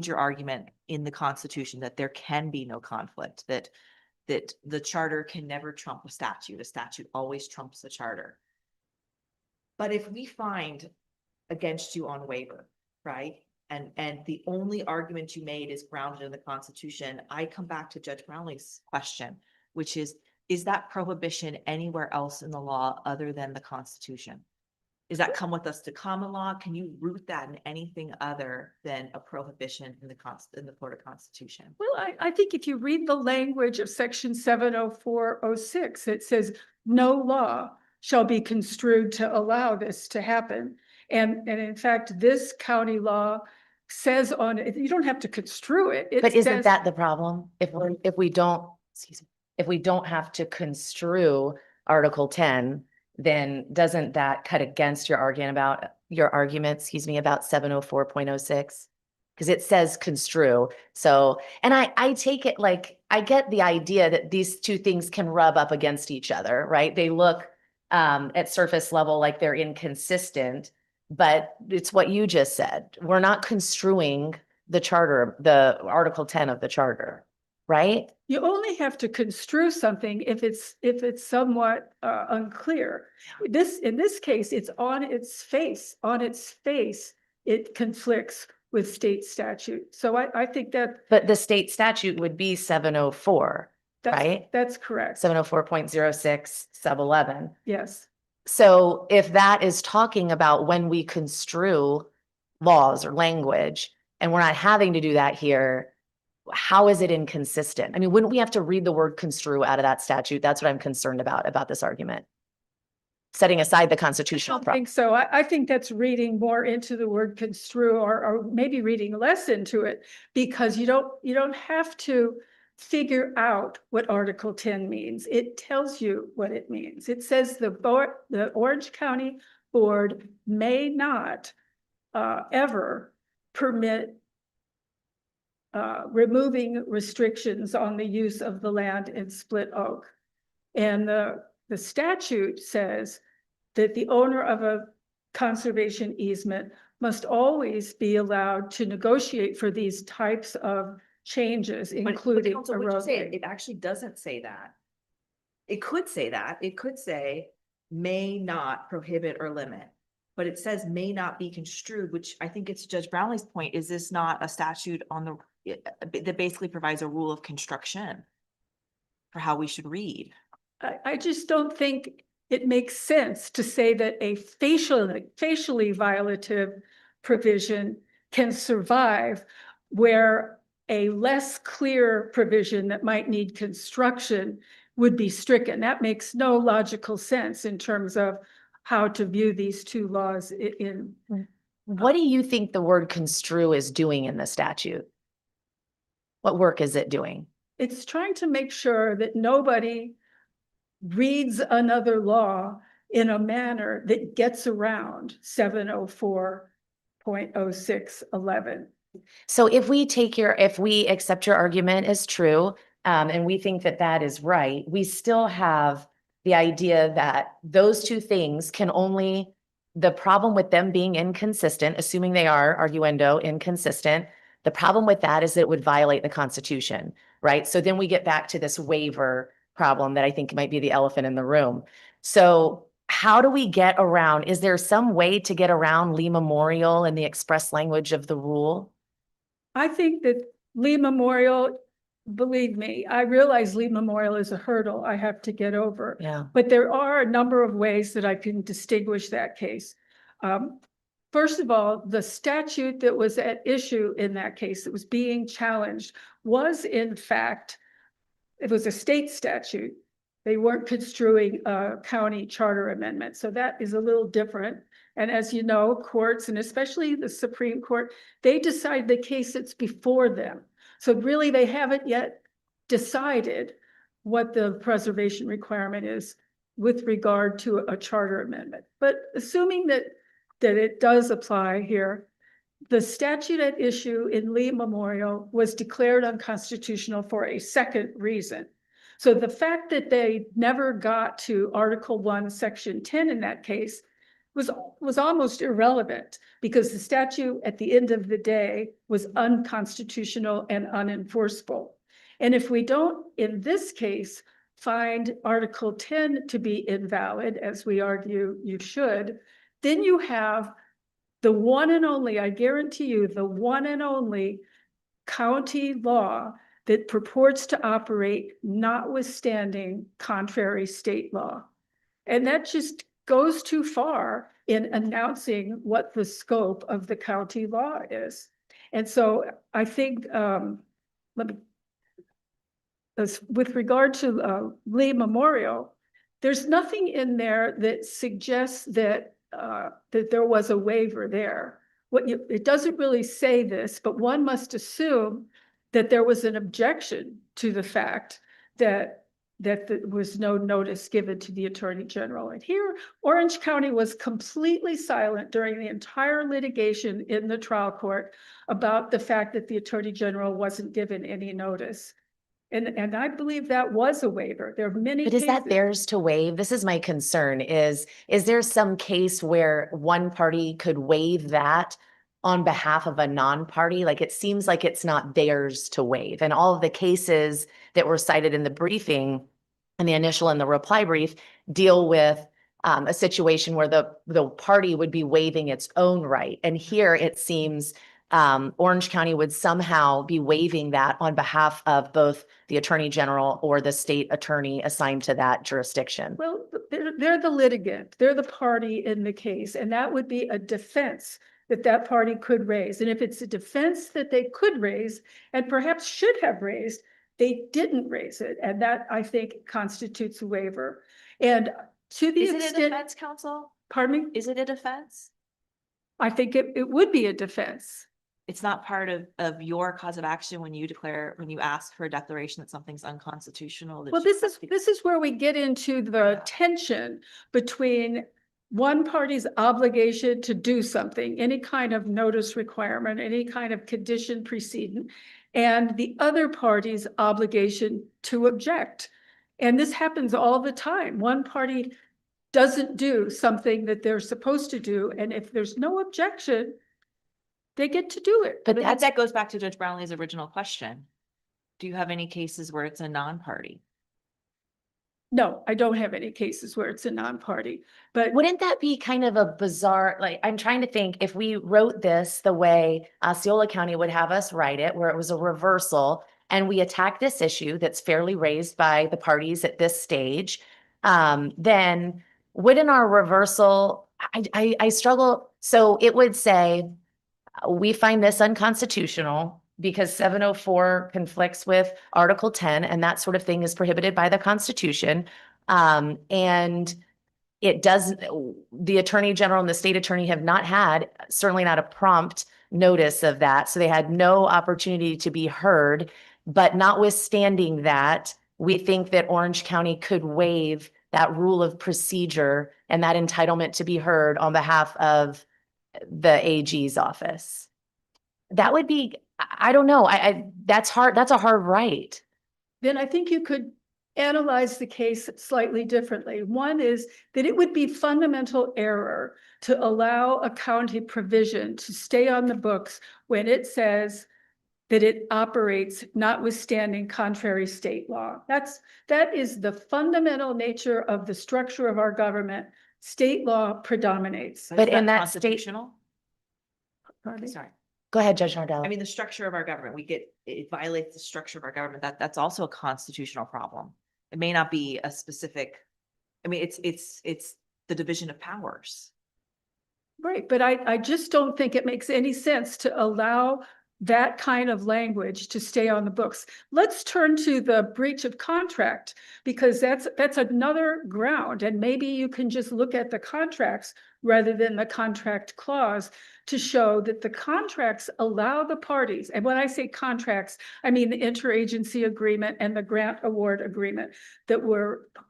your argument in the Constitution that there can be no conflict, that the charter can never trump a statute always trumps the charter. But if we find against you on waiver, right? And the only argument you made is grounded in the Constitution, I come back to Judge Brownlee's question, which is that prohibition anywhere else in the law other than the Constitution? Does that come with us to common law? Can you root that in anything other than a prohibition in the Florida Constitution? Well, I think if you read the language of Section 704.06, it says no law shall be construed to allow this to happen. And in fact, this county law says on it, you don't have to construe it. But isn't that the problem? If we don't have to construe Article 10, then doesn't that cut against your argument about 704.06? Because it says construe. So, and I take it like, I get the idea that these two things can rub up against each other, right? They look at surface level like they're inconsistent, but it's what you just said. We're not construing the charter, the Article 10 of the charter, right? You only have to construe something if it's somewhat unclear. In this case, it's on its face. On its face, it conflicts with state statute. So I think that. But the state statute would be 704, right? That's correct. 704.06 sub 11. Yes. So if that is talking about when we construe laws or language, and we're not having to do that here, how is it inconsistent? I mean, wouldn't we have to read the word construe out of that statute? That's what I'm concerned about this argument. Setting aside the constitutional. I don't think so. I think that's reading more into the word construe, or maybe reading less into it, because you don't have to figure out what Article 10 means. It tells you what it means. It says the Orange County Board may not ever permit removing restrictions on the use of the land in Split Oak. And the statute says that the owner of a conservation easement must always be allowed to negotiate for these types of changes, including Counsel, a would you say roadway. it actually doesn't say that. it could say that, it could say may not prohibit or limit. But it says may not be construed, which I think it's Judge Brownlee's point, is this not a statute on the, that basically provides a rule of construction for how we should read? I just don't think it makes sense to say that a facially violative provision can survive where a less clear provision that might need construction would be stricken. That makes no logical sense in terms of how to view these two laws in. What do you think the word construe is doing in the statute? What work is it doing? It's trying to make sure that nobody reads another law in a manner that gets around 704.0611. So if we accept your argument as true, and we think that that is right, we still have the idea that those two things can only, the problem with them being inconsistent, assuming they are arguendo inconsistent, the problem with that is that it would violate the Constitution, right? So then we get back to this waiver problem that I think might be the elephant in the room. So how do we get around? Is there some way to get around Lee Memorial and the express language of the rule? I think that Lee Memorial, believe me, I realize Lee Memorial is a hurdle I have to get over. Yeah. But there are a number of ways that I can distinguish that case. First of all, the statute that was at issue in that case that was being challenged was in fact, it was a state statute. They weren't construing a county charter amendment. So that is a little different. And as you know, courts, and especially the Supreme Court, they decide the case that's before them. So really, they haven't yet decided what the preservation requirement is with regard to a charter amendment. But assuming that it does apply here, the statute at issue in Lee Memorial was declared unconstitutional for a second reason. So the fact that they never got to Article 1, Section 10 in that case was almost irrelevant because the statute at the end of the day was unconstitutional and unenforceable. And if we don't, in this case, find Article 10 to be invalid, as we argue you should, then you have the one and only, I guarantee you, the one and only county law that purports to operate notwithstanding contrary state law. And that just goes too far in announcing what the scope of the county law is. And so I think, with regard to Lee Memorial, there's nothing in there that suggests that that there was a waiver there. It doesn't really say this, but one must assume that there was an objection to the fact that there was no notice given to the Attorney General. And here, Orange County was completely silent during the entire litigation in the trial court about the fact that the Attorney General wasn't given any notice. And I believe that was a waiver. There are many But is that cases- theirs to waive? This is my concern is there some case where one party could waive that on behalf of a non-party? Like it seems like it's not theirs to waive. And all of the cases that were cited in the briefing and the initial and the reply brief deal with a situation where the party would be waiving its own right. And here it seems Orange County would somehow be waiving that on behalf of both the Attorney General or the state attorney assigned to that jurisdiction. Well, they're the litigant, they're the party in the case, and that would be a defense that party could raise. And if it's a defense that they could raise and perhaps should have raised, they didn't raise it. And that, I think, constitutes a waiver. And to the Is extent— it a defense, counsel? Pardon me? Is it a defense? I think it would be a defense. It's not part of your cause of action when you ask for a declaration that something's unconstitutional. Well, this is where we get into the tension between one party's obligation to do something, any kind of notice requirement, any kind of condition precedent, and the other party's obligation to object. And this happens all the time. One party doesn't do something that they're supposed to do, and if there's no objection, they get to do it. But that goes back to Judge Brownlee's original question. Do you have any cases where it's a non-party? No, I don't have any cases where it's a non-party, but Wouldn't that be kind of a bizarre, like, I'm trying to think, if we wrote this the way Osceola County would have us write it, where it was a reversal, and we attack this issue that's fairly raised by the parties at this stage, then wouldn't our reversal, I struggle, so it would say, we find this unconstitutional because 704 conflicts with Article 10, and that sort of thing is prohibited by the Constitution. And it does, the Attorney General and the state attorney have not had, certainly not a prompt notice of that. So they had no opportunity to be heard. But notwithstanding that, we think that Orange County could waive that rule of procedure and that entitlement to be heard on behalf of the AG's office. That would be, I don't know, that's hard, that's a hard right. then I think you could analyze the case slightly differently. One is that it would be fundamental error to allow a county provision to stay on the books when it says that it operates notwithstanding contrary state law. That is the fundamental nature of the structure of our government. State law predominates. But Is in that constitutional? Pardon? Sorry. Go ahead, Judge Nardella. I mean, the structure of our government, it violates the structure of our government. That's also a constitutional problem. It may not be a specific, I mean, it's the division of powers. Right, but I just don't think it makes any sense to allow that kind of language to stay on the books. Let's turn to the breach of contract, because that's another ground. And maybe you can just look at the contracts rather than the contract clause to show that the contracts allow the parties. And when I say contracts, I mean the interagency agreement and the grant award agreement that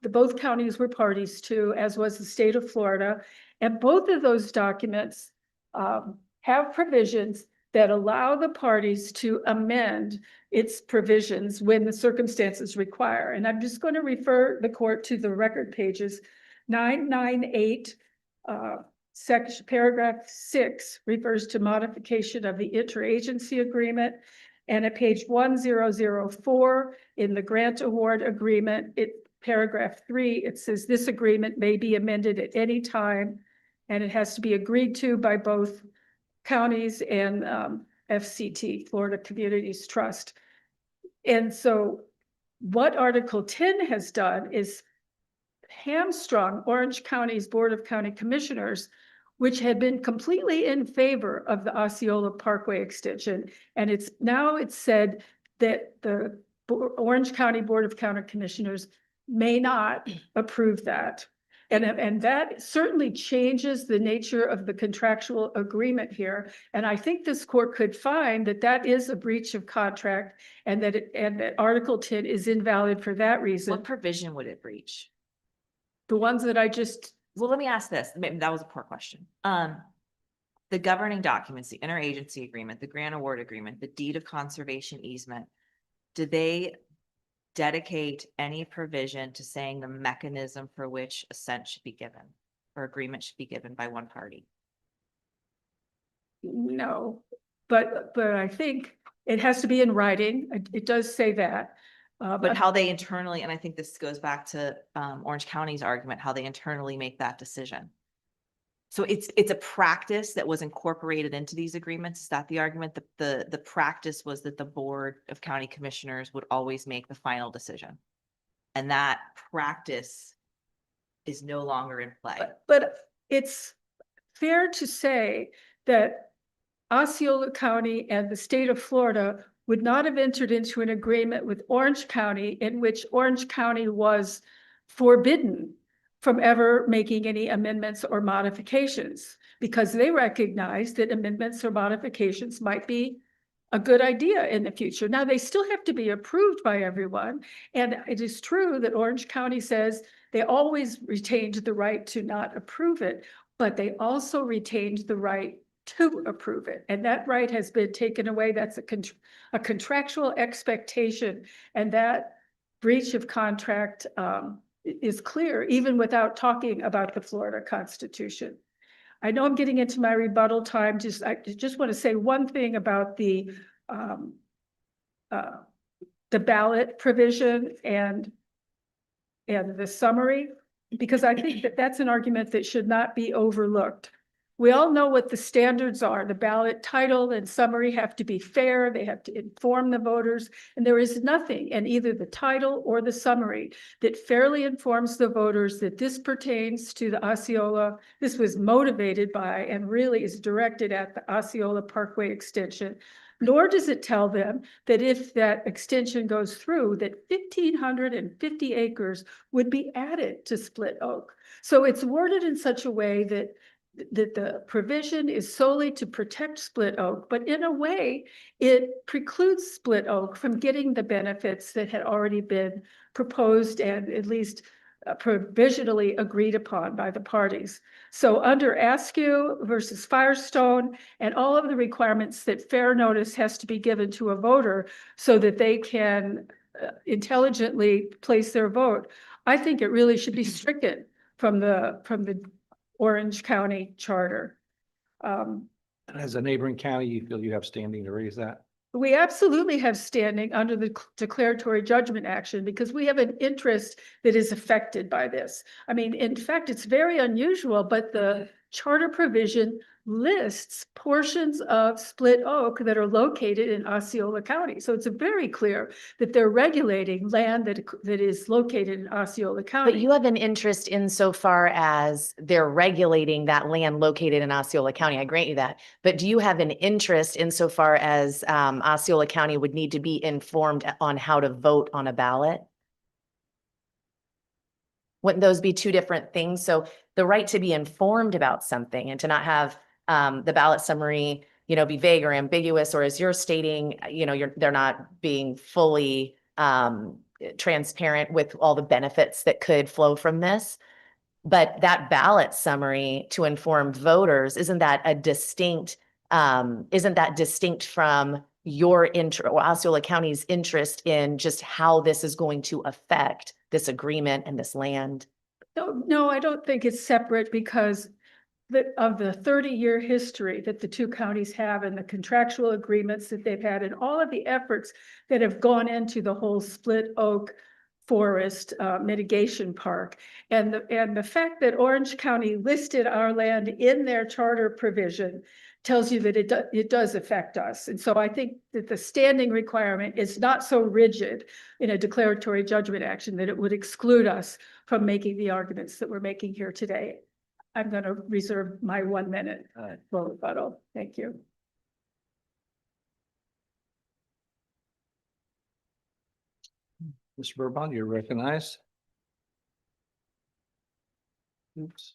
both counties were parties to, as was the state of Florida. And both of those documents have provisions that allow the parties to amend its provisions when the circumstances require. And I'm just going to refer the court to the record pages. 998, section paragraph 6 refers to modification of the interagency agreement. And at page 1004 in the grant award agreement, paragraph 3, it says this agreement may be amended at any time, and it has to be agreed to by both counties and FCT, Florida Communities Trust. And so what Article 10 has done is hamstrung Orange County's Board of County Commissioners, which had been completely in favor of the Osceola Parkway extension. And it's said that the Orange County Board of County Commissioners may not approve that. And that certainly changes the nature of the contractual agreement here. And I think this court could find that that is a breach of contract and that Article 10 is invalid for that reason. What provision would it breach? The ones that I just, Well, let me ask this. Maybe that was a poor question. The governing documents, the interagency agreement, the grant award agreement, the deed of conservation easement, do they dedicate any provision to saying the mechanism for which assent should be given or agreement should be given by one party? no, but I think it has to be in writing. It does say that. But how they internally, and I think this goes back to Orange County's argument, how they internally make that decision. So it's a practice that was incorporated into these agreements. Is that the argument? The practice was that the Board of County Commissioners would always make the final decision. And that practice is no longer in play. But it's fair to say that Osceola County and the state of Florida would not have entered into an agreement with Orange County in which Orange County was forbidden from ever making any amendments or modifications, because they recognized that amendments or modifications might be a good idea in the future. Now, they still have to be approved by everyone. And it is true that Orange County says they always retained the right to not approve it, but they also retained the right to approve it. And that right has been taken away. That's a contractual expectation. And that breach of contract is clear, even without talking about the Florida Constitution. I know I'm getting into my rebuttal time. I just want to say one thing about the ballot provision and and the summary, because I think that that's an argument that should not be overlooked. We all know what the standards are. The ballot title and summary have to be fair. They have to inform the voters. And there is nothing in either the title or the summary that fairly informs the voters that this pertains to the Osceola. This was motivated by and really is directed at the Osceola Parkway extension. Nor does it tell them that if that extension goes through, that 1,550 acres would be added to Split Oak. So it's worded in such a way that the provision is solely to protect Split Oak, but in a way, it precludes Split Oak from getting the benefits that had already been proposed and at least provisionally agreed upon by the parties. So under Askew versus Firestone and all of the requirements that fair notice has to be given to a voter so that they can intelligently place their vote, I think it really should be stricken from the Orange County Charter. As a neighboring county, you feel you have standing to raise that? We absolutely have standing under the declaratory judgment action because we have an interest that is affected by this. I mean, in fact, it's very unusual, but the charter provision lists portions of Split Oak that are located in Osceola County. So it's very clear that they're regulating land that is located in Osceola County. But you have an interest insofar as they're regulating that land located in Osceola County. I grant you that. But do you have an interest insofar as Osceola County would need to be informed on how to vote on a ballot? Wouldn't those be two different things? So the right to be informed about something and to not have the ballot summary, be vague or ambiguous, or as you're stating, they're not being fully transparent with all the benefits that could flow from this. But that ballot summary to inform voters, isn't that distinct from your interest, Osceola County's interest in just how this is going to affect this agreement and this land? No, I don't think it's separate because of the 30-year history that the two counties have and the contractual agreements that they've had and all of the efforts that have gone into the whole Split Oak Forest mitigation park. And the fact that Orange County listed our land in their charter provision tells you that it does affect us. And so I think that the standing requirement is not so rigid in a declaratory judgment action that it would exclude us from making the arguments that we're making here today. I'm going to reserve my 1 minute for rebuttal. Thank you. Mr. Burbon, you're recognized. Oops.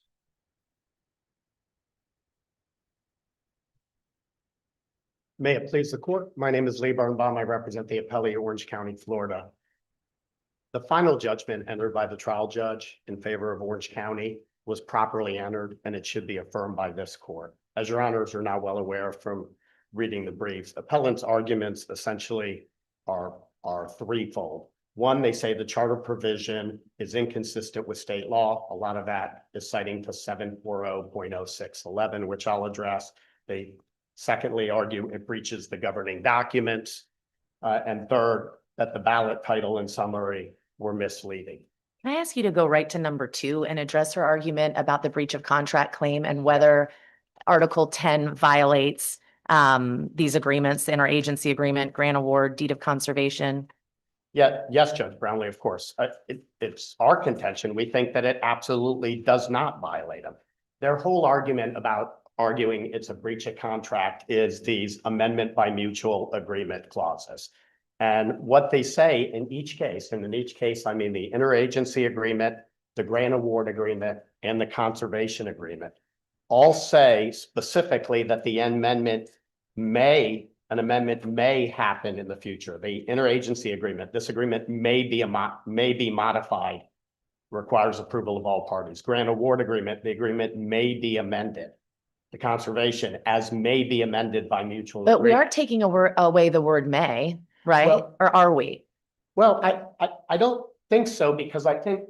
May it please the court. My name is Lee Birnbaum. I represent the appellee of Orange County, Florida. The final judgment entered by the trial judge in favor of Orange County was properly entered, and it should be affirmed by this court. As your honors are now well aware from reading the briefs, appellant's arguments essentially are threefold. One, they say the charter provision is inconsistent with state law. A lot of that is citing to 740.0611, which I'll address. They secondly argue it breaches the governing documents. And third, that the ballot title and summary were misleading. Can I ask you to go right to number 2 and address her argument about the breach of contract claim and whether Article 10 violates these agreements, the interagency agreement, grant award, deed of conservation? Yeah, yes, Judge Brownlee, of course. It's our contention. We think that it absolutely does not violate them. Their whole argument about arguing it's a breach of contract is these amendment by mutual agreement clauses. And what they say in each case, and in each case, I mean the interagency agreement, the grant award agreement, and the conservation agreement, all say specifically that the amendment may happen in the future. The interagency agreement, this agreement may be modified, requires approval of all parties. Grant award agreement, the agreement may be amended. The conservation as may be amended by mutual But we agreement. aren't taking away the word may, right? Well- Or are we? Well, I don't think so, because I think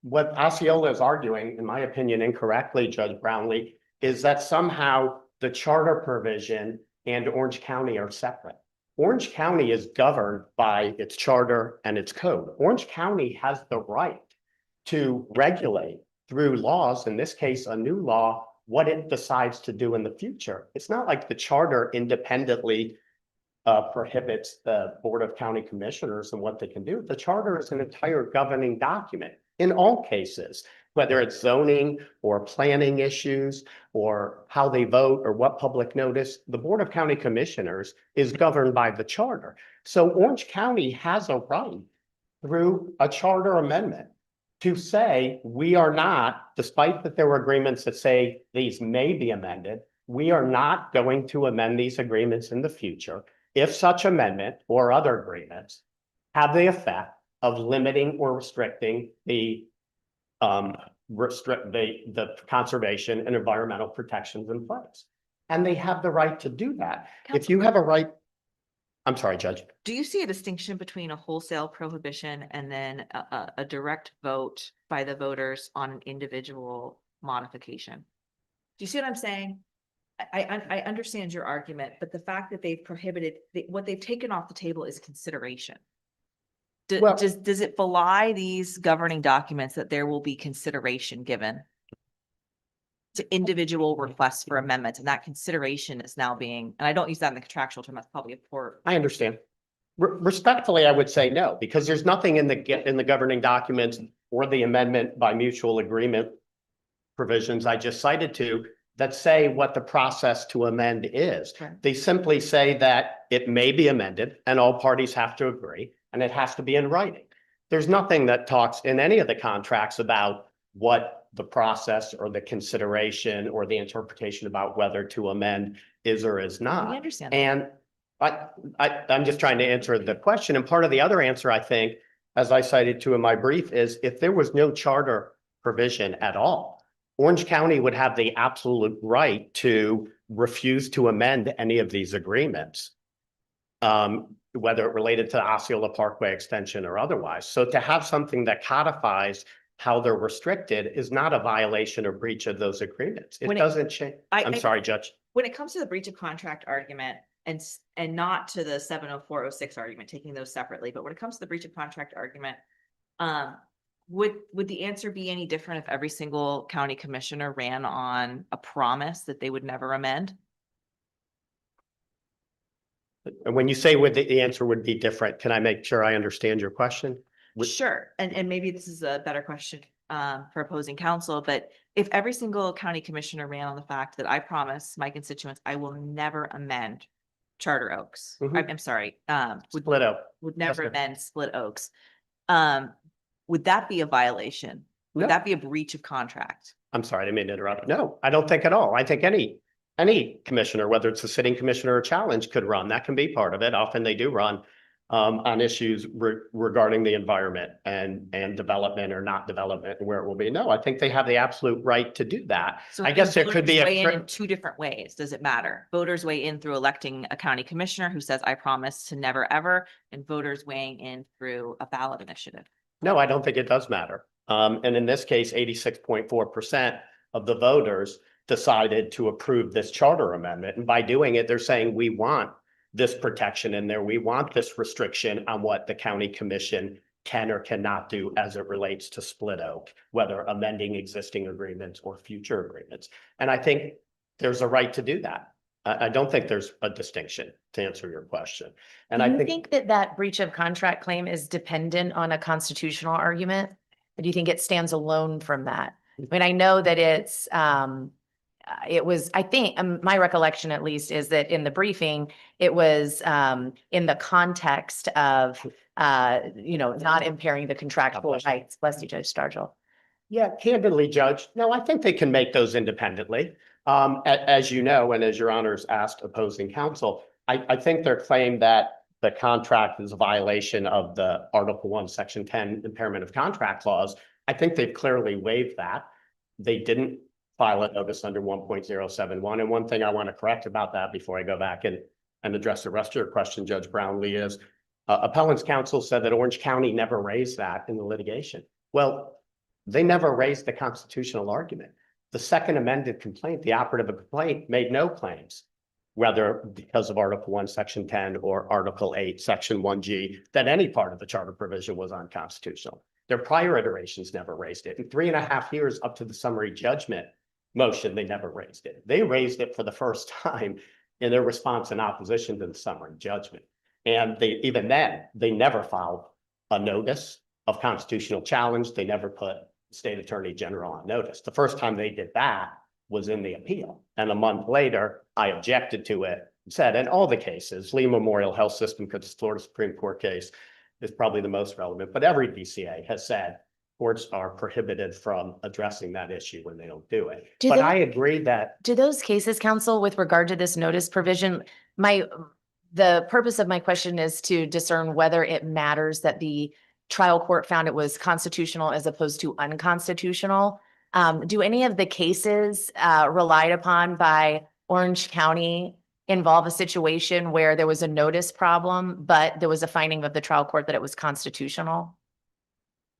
what Osceola is arguing, in my opinion, incorrectly, Judge Brownlee, is that somehow the charter provision and Orange County are separate. Orange County is governed by its charter and its code. Orange County has the right to regulate through laws, in this case, a new law, what it decides to do in the future. It's not like the charter independently prohibits the Board of County Commissioners and what they can do. The charter is an entire governing document in all cases, whether it's zoning or planning issues or how they vote or what public notice. The Board of County Commissioners is governed by the charter. So Orange County has a right through a charter amendment to say we are not, despite that there were agreements that say these may be amended, we are not going to amend these agreements in the future if such amendment or other agreements have the effect of limiting or restricting the conservation and environmental protections in place. And they have the right to do that. If you have a right, I'm sorry, Judge. Do you see a distinction between a wholesale prohibition and then a direct vote by the voters on an individual modification? Do you see what I'm saying? I understand your argument, but the fact that they've prohibited, what they've taken off the table is consideration. Well- Does it belie these governing documents that there will be consideration given to individual requests for amendments, and that consideration is now being, and I don't use that in the contractual term, that's probably a poor. I understand. Respectfully, I would say no, because there's nothing in the governing documents or the amendment by mutual agreement provisions I just cited to that say what the process to amend is. Right. They simply say that it may be amended and all parties have to agree, and it has to be in writing. There's nothing that talks in any of the contracts about what the process or the consideration or the interpretation about whether to amend is or is not. We understand that. And I'm just trying to answer the question. And part of the other answer, I think, as I cited to in my brief, is if there was no charter provision at all, Orange County would have the absolute right to refuse to amend any of these agreements, whether it related to the Osceola Parkway extension or otherwise. So to have something that codifies how they're restricted is not a violation or breach of those agreements. It doesn't change. I'm sorry, Judge. When it comes to the breach of contract argument and not to the 70406 argument, taking those separately, but when it comes to the breach of contract argument, would the answer be any different if every single county commissioner ran on a promise that they would never amend? And when you say would the answer would be different, can I make sure I understand your question? Sure. And maybe this is a better question for opposing counsel, but if every single county commissioner ran on the fact that I promise my constituents, I will never amend Charter Oaks. Mhm. I'm sorry, Split up. would never Yes, ma'am. amend Split Oaks. Would that be a violation? Would No. that be a breach of contract? I'm sorry, I didn't mean to interrupt. No, I don't think at all. I think any commissioner, whether it's a sitting commissioner or challenge, could run. That can be part of it. Often they do run on issues regarding the environment and development or not development and where it will be. No, I think they have the absolute right to do that. So I guess there could be voters weigh in a, two different ways. Does it matter? Voters weigh in through electing a county commissioner who says, I promise to never, ever, and voters weighing in through a ballot initiative. no, I don't think it does matter. And in this case, 86.4% of the voters decided to approve this charter amendment. And by doing it, they're saying we want this protection in there. We want this restriction on what the county commission can or cannot do as it relates to Split Oak, whether amending existing agreements or future agreements. And I think there's a right to do that. I don't think there's a distinction, to answer your question. And Do I you think think that breach of contract claim is dependent on a constitutional argument? Or do you think it stands alone from that? I mean, I know that it was, I think, my recollection at least is that in the briefing, it was in the context of, not impairing the contractual rights. Bless you, Judge Stargell. Yeah, candidly, Judge. No, I think they can make those independently. As you know, and as your honors asked opposing counsel, I think their claim that the contract is a violation of the Article 1, Section 10 impairment of contract clause, I think they've clearly waived that. They didn't file a notice under 1.071. And one thing I want to correct about that before I go back and address the rest of your question, Judge Brownlee, is appellant's counsel said that Orange County never raised that in the litigation. Well, they never raised the constitutional argument. The second amended complaint, the operative complaint, made no claims whether because of Article 1, Section 10 or Article 8, Section 1G, that any part of the charter provision was unconstitutional. Their prior iterations never raised it. In 3.5 years up to the summary judgment motion, they never raised it. They raised it for the first time in their response in opposition to the summary judgment. And even then, they never filed a notice of constitutional challenge. They never put the state attorney general on notice. The first time they did that was in the appeal. And a month later, I objected to it and said, in all the cases, Lee Memorial Health System, because it's Florida Supreme Court case, is probably the most relevant, but every DCA has said courts are prohibited from addressing that issue when they don't do it. But I agree that Do those cases, counsel, with regard to this notice provision, the purpose of my question is to discern whether it matters that the trial court found it was constitutional as opposed to unconstitutional. Do any of the cases relied upon by Orange County involve a situation where there was a notice problem, but there was a finding of the trial court that it was constitutional?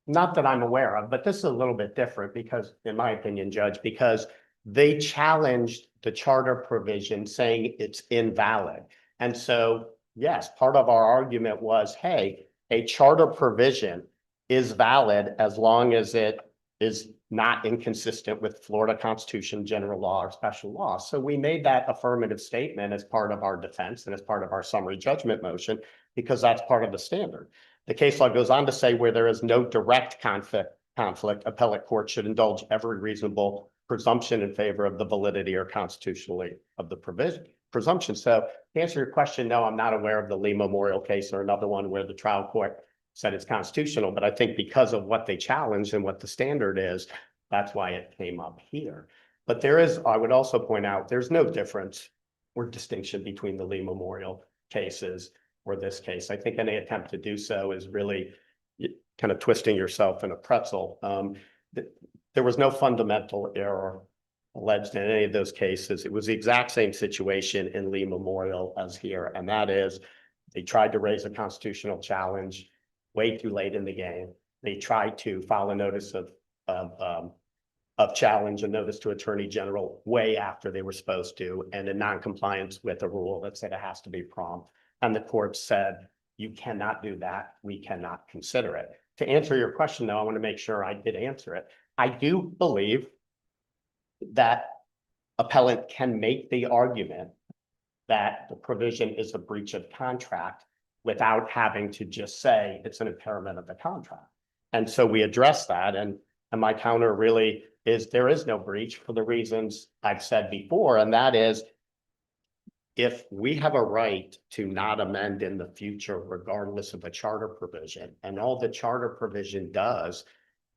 not that I'm aware of, but this is a little bit different because, in my opinion, Judge, because they challenged the charter provision saying it's invalid. And so, yes, part of our argument was, hey, a charter provision is valid as long as it is not inconsistent with Florida Constitution, general law, or special law. So we made that affirmative statement as part of our defense and as part of our summary judgment motion, because that's part of the standard. The case law goes on to say where there is no direct conflict, appellate court should indulge every reasonable presumption in favor of the validity or constitutionality of the presumption. So to answer your question, no, I'm not aware of the Lee Memorial case or another one where the trial court said it's constitutional, but I think because of what they challenged and what the standard is, that's why it came up here. But there is, I would also point out, there's no difference or distinction between the Lee Memorial cases or this case. I think any attempt to do so is really kind of twisting yourself in a pretzel. There was no fundamental error alleged in any of those cases. It was the exact same situation in Lee Memorial as here, and that is they tried to raise a constitutional challenge way too late in the game. They tried to file a notice of challenge, a notice to Attorney General way after they were supposed to, and in non-compliance with a rule that said it has to be prompt. And the court said, you cannot do that. We cannot consider it. To answer your question, though, I want to make sure I did answer it. I do believe that appellant can make the argument that the provision is a breach of contract without having to just say it's an impairment of the contract. And so we address that. And my counter really is there is no breach for the reasons I've said before. And that is, if we have a right to not amend in the future, regardless of a charter provision, and all the charter provision does,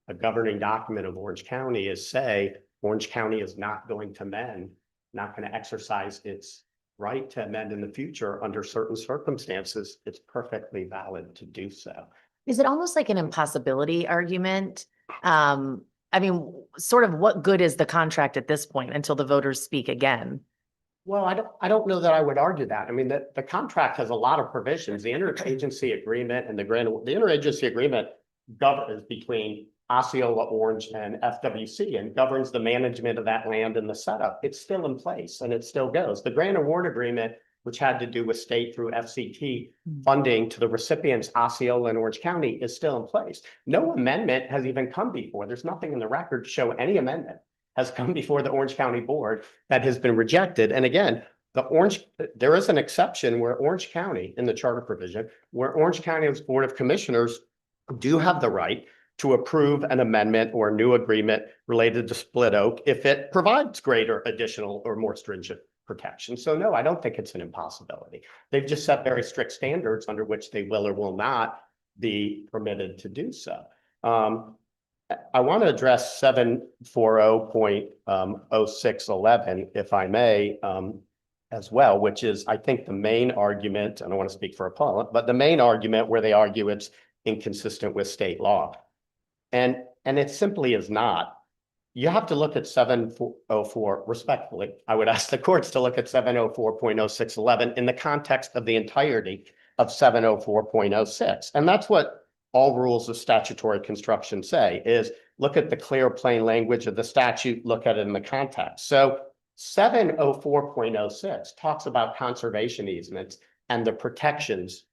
a governing document of Orange County, is say Orange County is not going to amend, not going to exercise its right to amend in the future under certain circumstances, it's perfectly valid to do so. Is it almost like an impossibility argument? I mean, sort of what good is the contract at this point until the voters speak again? Well, I don't know that I would argue that. I mean, the contract has a lot of provisions. The interagency agreement and the interagency agreement governs between Osceola, Orange, and FWC and governs the management of that land and the setup. It's still in place and it still goes. The grant award agreement, which had to do with state through FCT funding to the recipients, Osceola and Orange County, is still in place. No amendment has even come before. There's nothing in the record to show any amendment has come before the Orange County Board that has been rejected. And again, there is an exception where Orange County, in the charter provision, where Orange County's Board of Commissioners do have the right to approve an amendment or a new agreement related to Split Oak if it provides greater additional or more stringent protection. So no, I don't think it's an impossibility. They've just set very strict standards under which they will or will not be permitted to do so. I want to address 740.0611, if I may, as well, which is, I think, the main argument, and I don't want to speak for appellant, but the main argument where they argue it's inconsistent with state law. And it simply is not. You have to look at 704, respectfully, I would ask the courts to look at 704.0611 in the context of the entirety of 704.06. And that's what all rules of statutory construction say, is look at the clear, plain language of the statute, look at it in the context. So 704.06 talks about conservation easements and the protections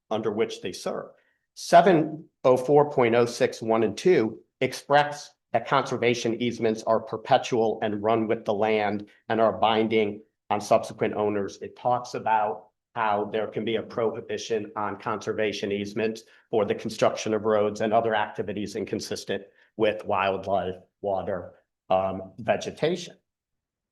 under which they serve. 704.06 1 and 2 express that conservation easements are perpetual and run with the land and are binding on subsequent owners. It talks about how there can be a prohibition on conservation easements for the construction of roads and other activities inconsistent with wildlife, water, vegetation.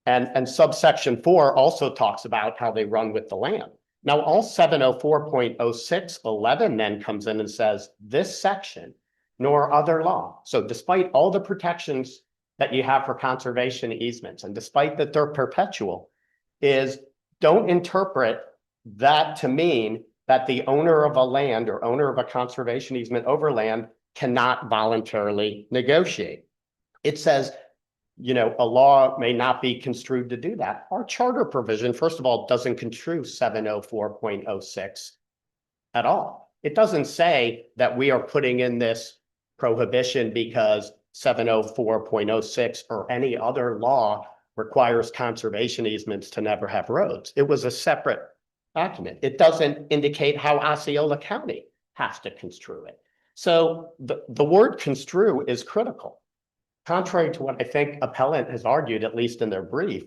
And subsection 4 also talks about how they run with the land. Now, all 704.0611 then comes in and says this section nor other law. So despite all the protections that you have for conservation easements, and despite that they're perpetual, is don't interpret that to mean that the owner of a land or owner of a conservation easement over land cannot voluntarily negotiate. It says, you know, a law may not be construed to do that. Our charter provision, first of all, doesn't construe 704.06 at all. It doesn't say that we are putting in this prohibition because 704.06 or any other law requires conservation easements to never have roads. It was a separate document. It doesn't indicate how Osceola County has to construe it. So the word construe is critical. Contrary to what I think appellant has argued, at least in their brief,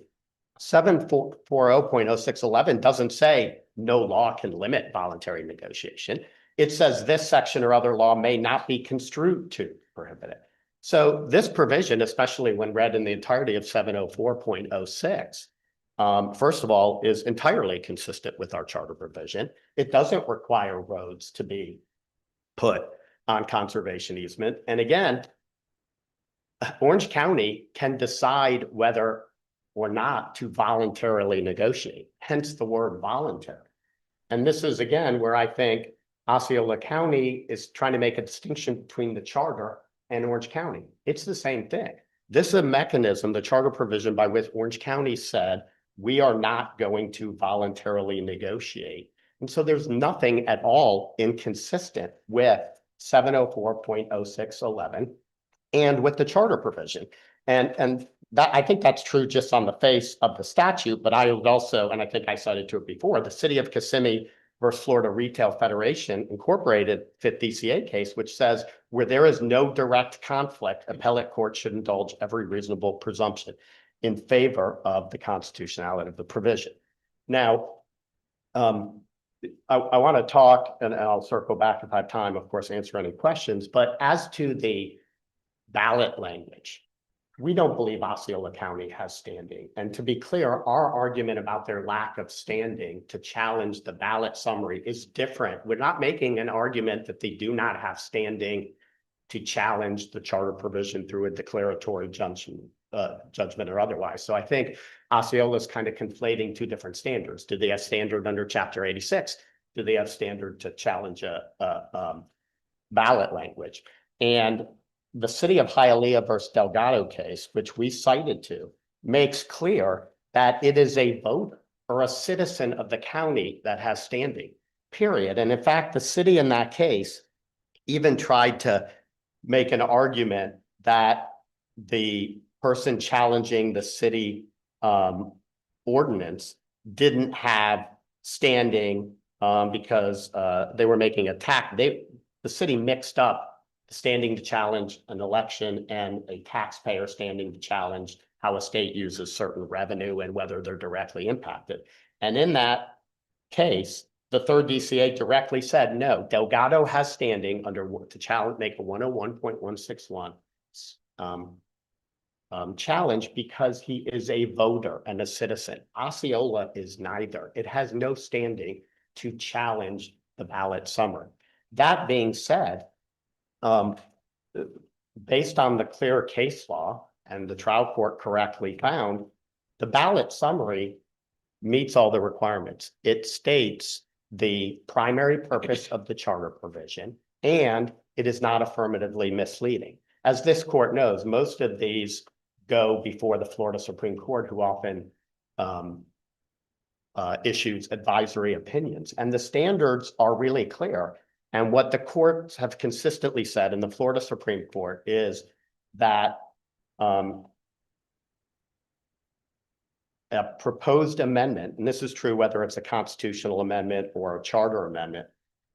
740.0611 doesn't say no law can limit voluntary negotiation. It says this section or other law may not be construed to prohibit it. So this provision, especially when read in the entirety of 704.06, first of all, is entirely consistent with our charter provision. It doesn't require roads to be put on conservation easement. And again, Orange County can decide whether or not to voluntarily negotiate, hence the word voluntary. And this is, again, where I think Osceola County is trying to make a distinction between the charter and Orange County. It's the same thing. This is a mechanism, the charter provision by which Orange County said, we are not going to voluntarily negotiate. And so there's nothing at all inconsistent with 704.0611 and with the charter provision. And that, I think that's true just on the face of the statute, but I would also, and I think I cited to it before, the city of Kissimmee versus Florida Retail Federation Incorporated 5th DCA case, which says where there is no direct conflict, appellate court should indulge every reasonable presumption in favor of the constitutionality of the provision. Now, I want to talk, and I'll circle back if I have time, of course, answer any questions, but as to the ballot language, we don't believe Osceola County has standing. And to be clear, our argument about their lack of standing to challenge the ballot summary is different. We're not making an argument that they do not have standing to challenge the charter provision through a declaratory judgment or otherwise. So I think Osceola is kind of conflating two different standards. Do they have standard under Chapter 86? Do they have standard to challenge a ballot language? And the city of Hialeah versus Delgado case, which we cited to, makes clear that it is a voter or a citizen of the county that has standing, period. And in fact, the city in that case even tried to make an argument that the person challenging the city ordinance didn't have standing because they were making the city mixed up standing to challenge an election and a taxpayer standing to challenge how a state uses certain revenue and whether they're directly impacted. And in that case, the 3rd DCA directly said, no, Delgado has standing to challenge, make a 101.161 challenge because he is a voter and a citizen. Osceola is neither. It has no standing to challenge the ballot summary. That being said, based on the clear case law, and the trial court correctly found, the ballot summary meets all the requirements. It states the primary purpose of the charter provision, and it is not affirmatively misleading. As this court knows, most of these go before the Florida Supreme Court, who often issues advisory opinions, and the standards are really clear. And what the courts have consistently said in the Florida Supreme Court is that a proposed amendment, and this is true whether it's a constitutional amendment or a charter amendment,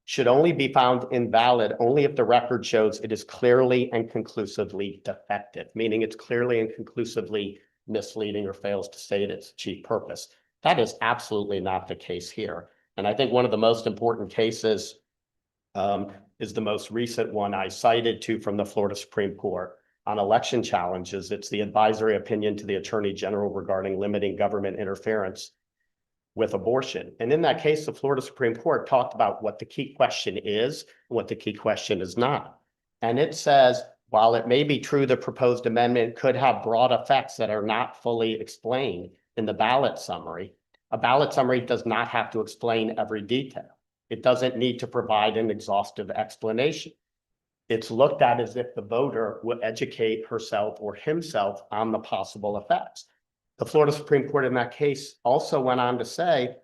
should only be found invalid only if the record shows it is clearly and conclusively defective, meaning it's clearly and conclusively misleading or fails to state its chief purpose. That is absolutely not the case here. And I think one of the most important cases is the most recent one I cited to from the Florida Supreme Court on election challenges. It's the advisory opinion to the Attorney General regarding limiting government interference with abortion. And in that case, the Florida Supreme Court talked about what the key question is and what the key question is not. And it says, while it may be true the proposed amendment could have broad effects that are not fully explained in the ballot summary, a ballot summary does not have to explain every detail. It doesn't need to provide an exhaustive explanation. It's looked at as if the voter would educate herself or himself on the possible effects. The Florida Supreme Court in that case also went on to say,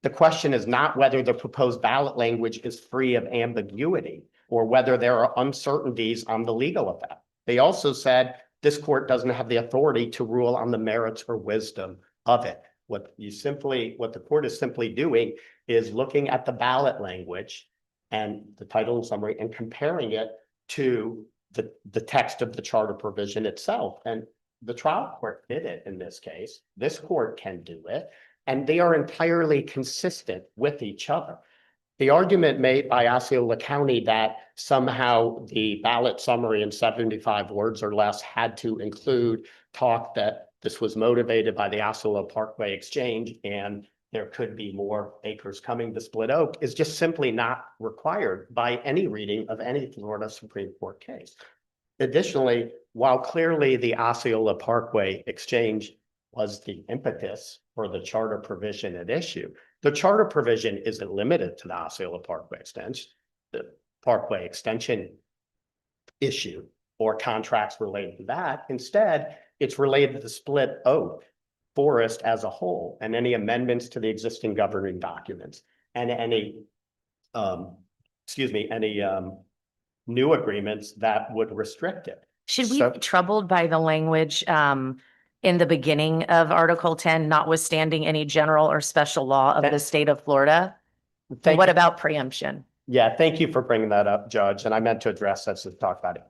the question is not whether the proposed ballot language is free of ambiguity or whether there are uncertainties on the legal effect. They also said this court doesn't have the authority to rule on the merits or wisdom of it. What the court is simply doing is looking at the ballot language and the title and summary and comparing it to the text of the charter provision itself. And the trial court did it in this case. This court can do it, and they are entirely consistent with each other. The argument made by Osceola County that somehow the ballot summary in 75 words or less had to include talk that this was motivated by the Osceola Parkway exchange and there could be more acres coming to Split Oak is just simply not required by any reading of any Florida Supreme Court case. Additionally, while clearly the Osceola Parkway exchange was the impetus for the charter provision at issue, the charter provision isn't limited to the Osceola Parkway extension issue or contracts related to that. Instead, it's related to Split Oak forest as a whole and any amendments to the existing governing documents and any new agreements that would restrict it. Should we be troubled by the language in the beginning of Article 10, notwithstanding any general or special law of the state of Florida? And what about preemption? Yeah, thank you for bringing that up, Judge. And I meant to address this and talk about it.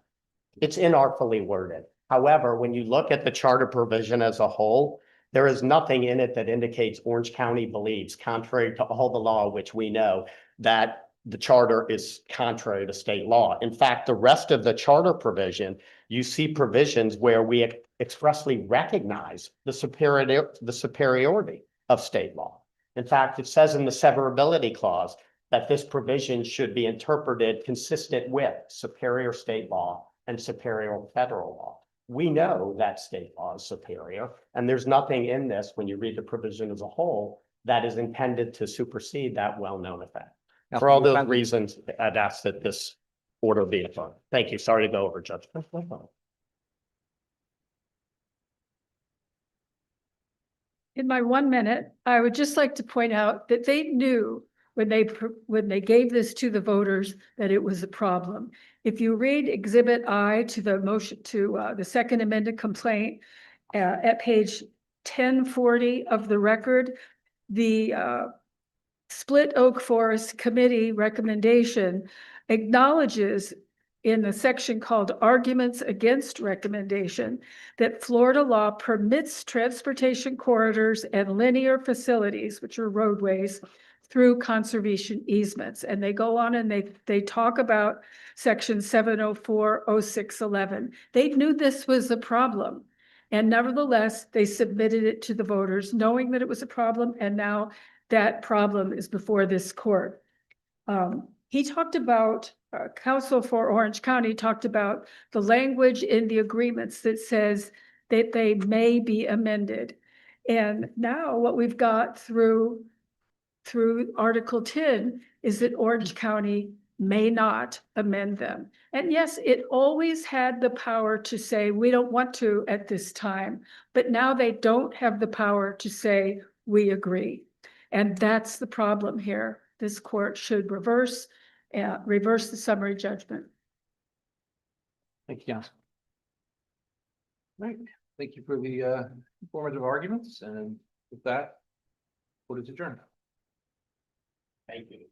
It's inartfully worded. However, when you look at the charter provision as a whole, there is nothing in it that indicates Orange County believes, contrary to all the law, which we know, that the charter is contrary to state law. In fact, the rest of the charter provision, you see provisions where we expressly recognize the superiority of state law. In fact, it says in the severability clause that this provision should be interpreted consistent with superior state law and superior federal law. We know that state law is superior, and there's nothing in this, when you read the provision as a whole, that is intended to supersede that well-known effect. For all those reasons, I'd ask that this order be affirmed. Thank you. Sorry to go over, Judge. In my 1 minute, I would just like to point out that they knew when they gave this to the voters that it was a problem. If you read Exhibit I to the motion to the second amended complaint at page 1040 of the record, the Split Oak Forest Committee recommendation acknowledges in the section called Arguments Against Recommendation that Florida law permits transportation corridors and linear facilities, which are roadways, through conservation easements. And they go on and they talk about section 704-0611. They knew this was a problem. And nevertheless, they submitted it to the voters knowing that it was a problem. And now that problem is before this court. He talked about, counsel for Orange County talked about the language in the agreements that says that they may be amended. And now what we've got through Article 10 is that Orange County may not amend them. And yes, it always had the power to say, we don't want to at this time, but now they don't have the power to say, we agree. And that's the problem here. This court should reverse the summary judgment. Thank you, Counsel. Right. Thank you for the informative arguments, and with that, court is adjourned. Thank you.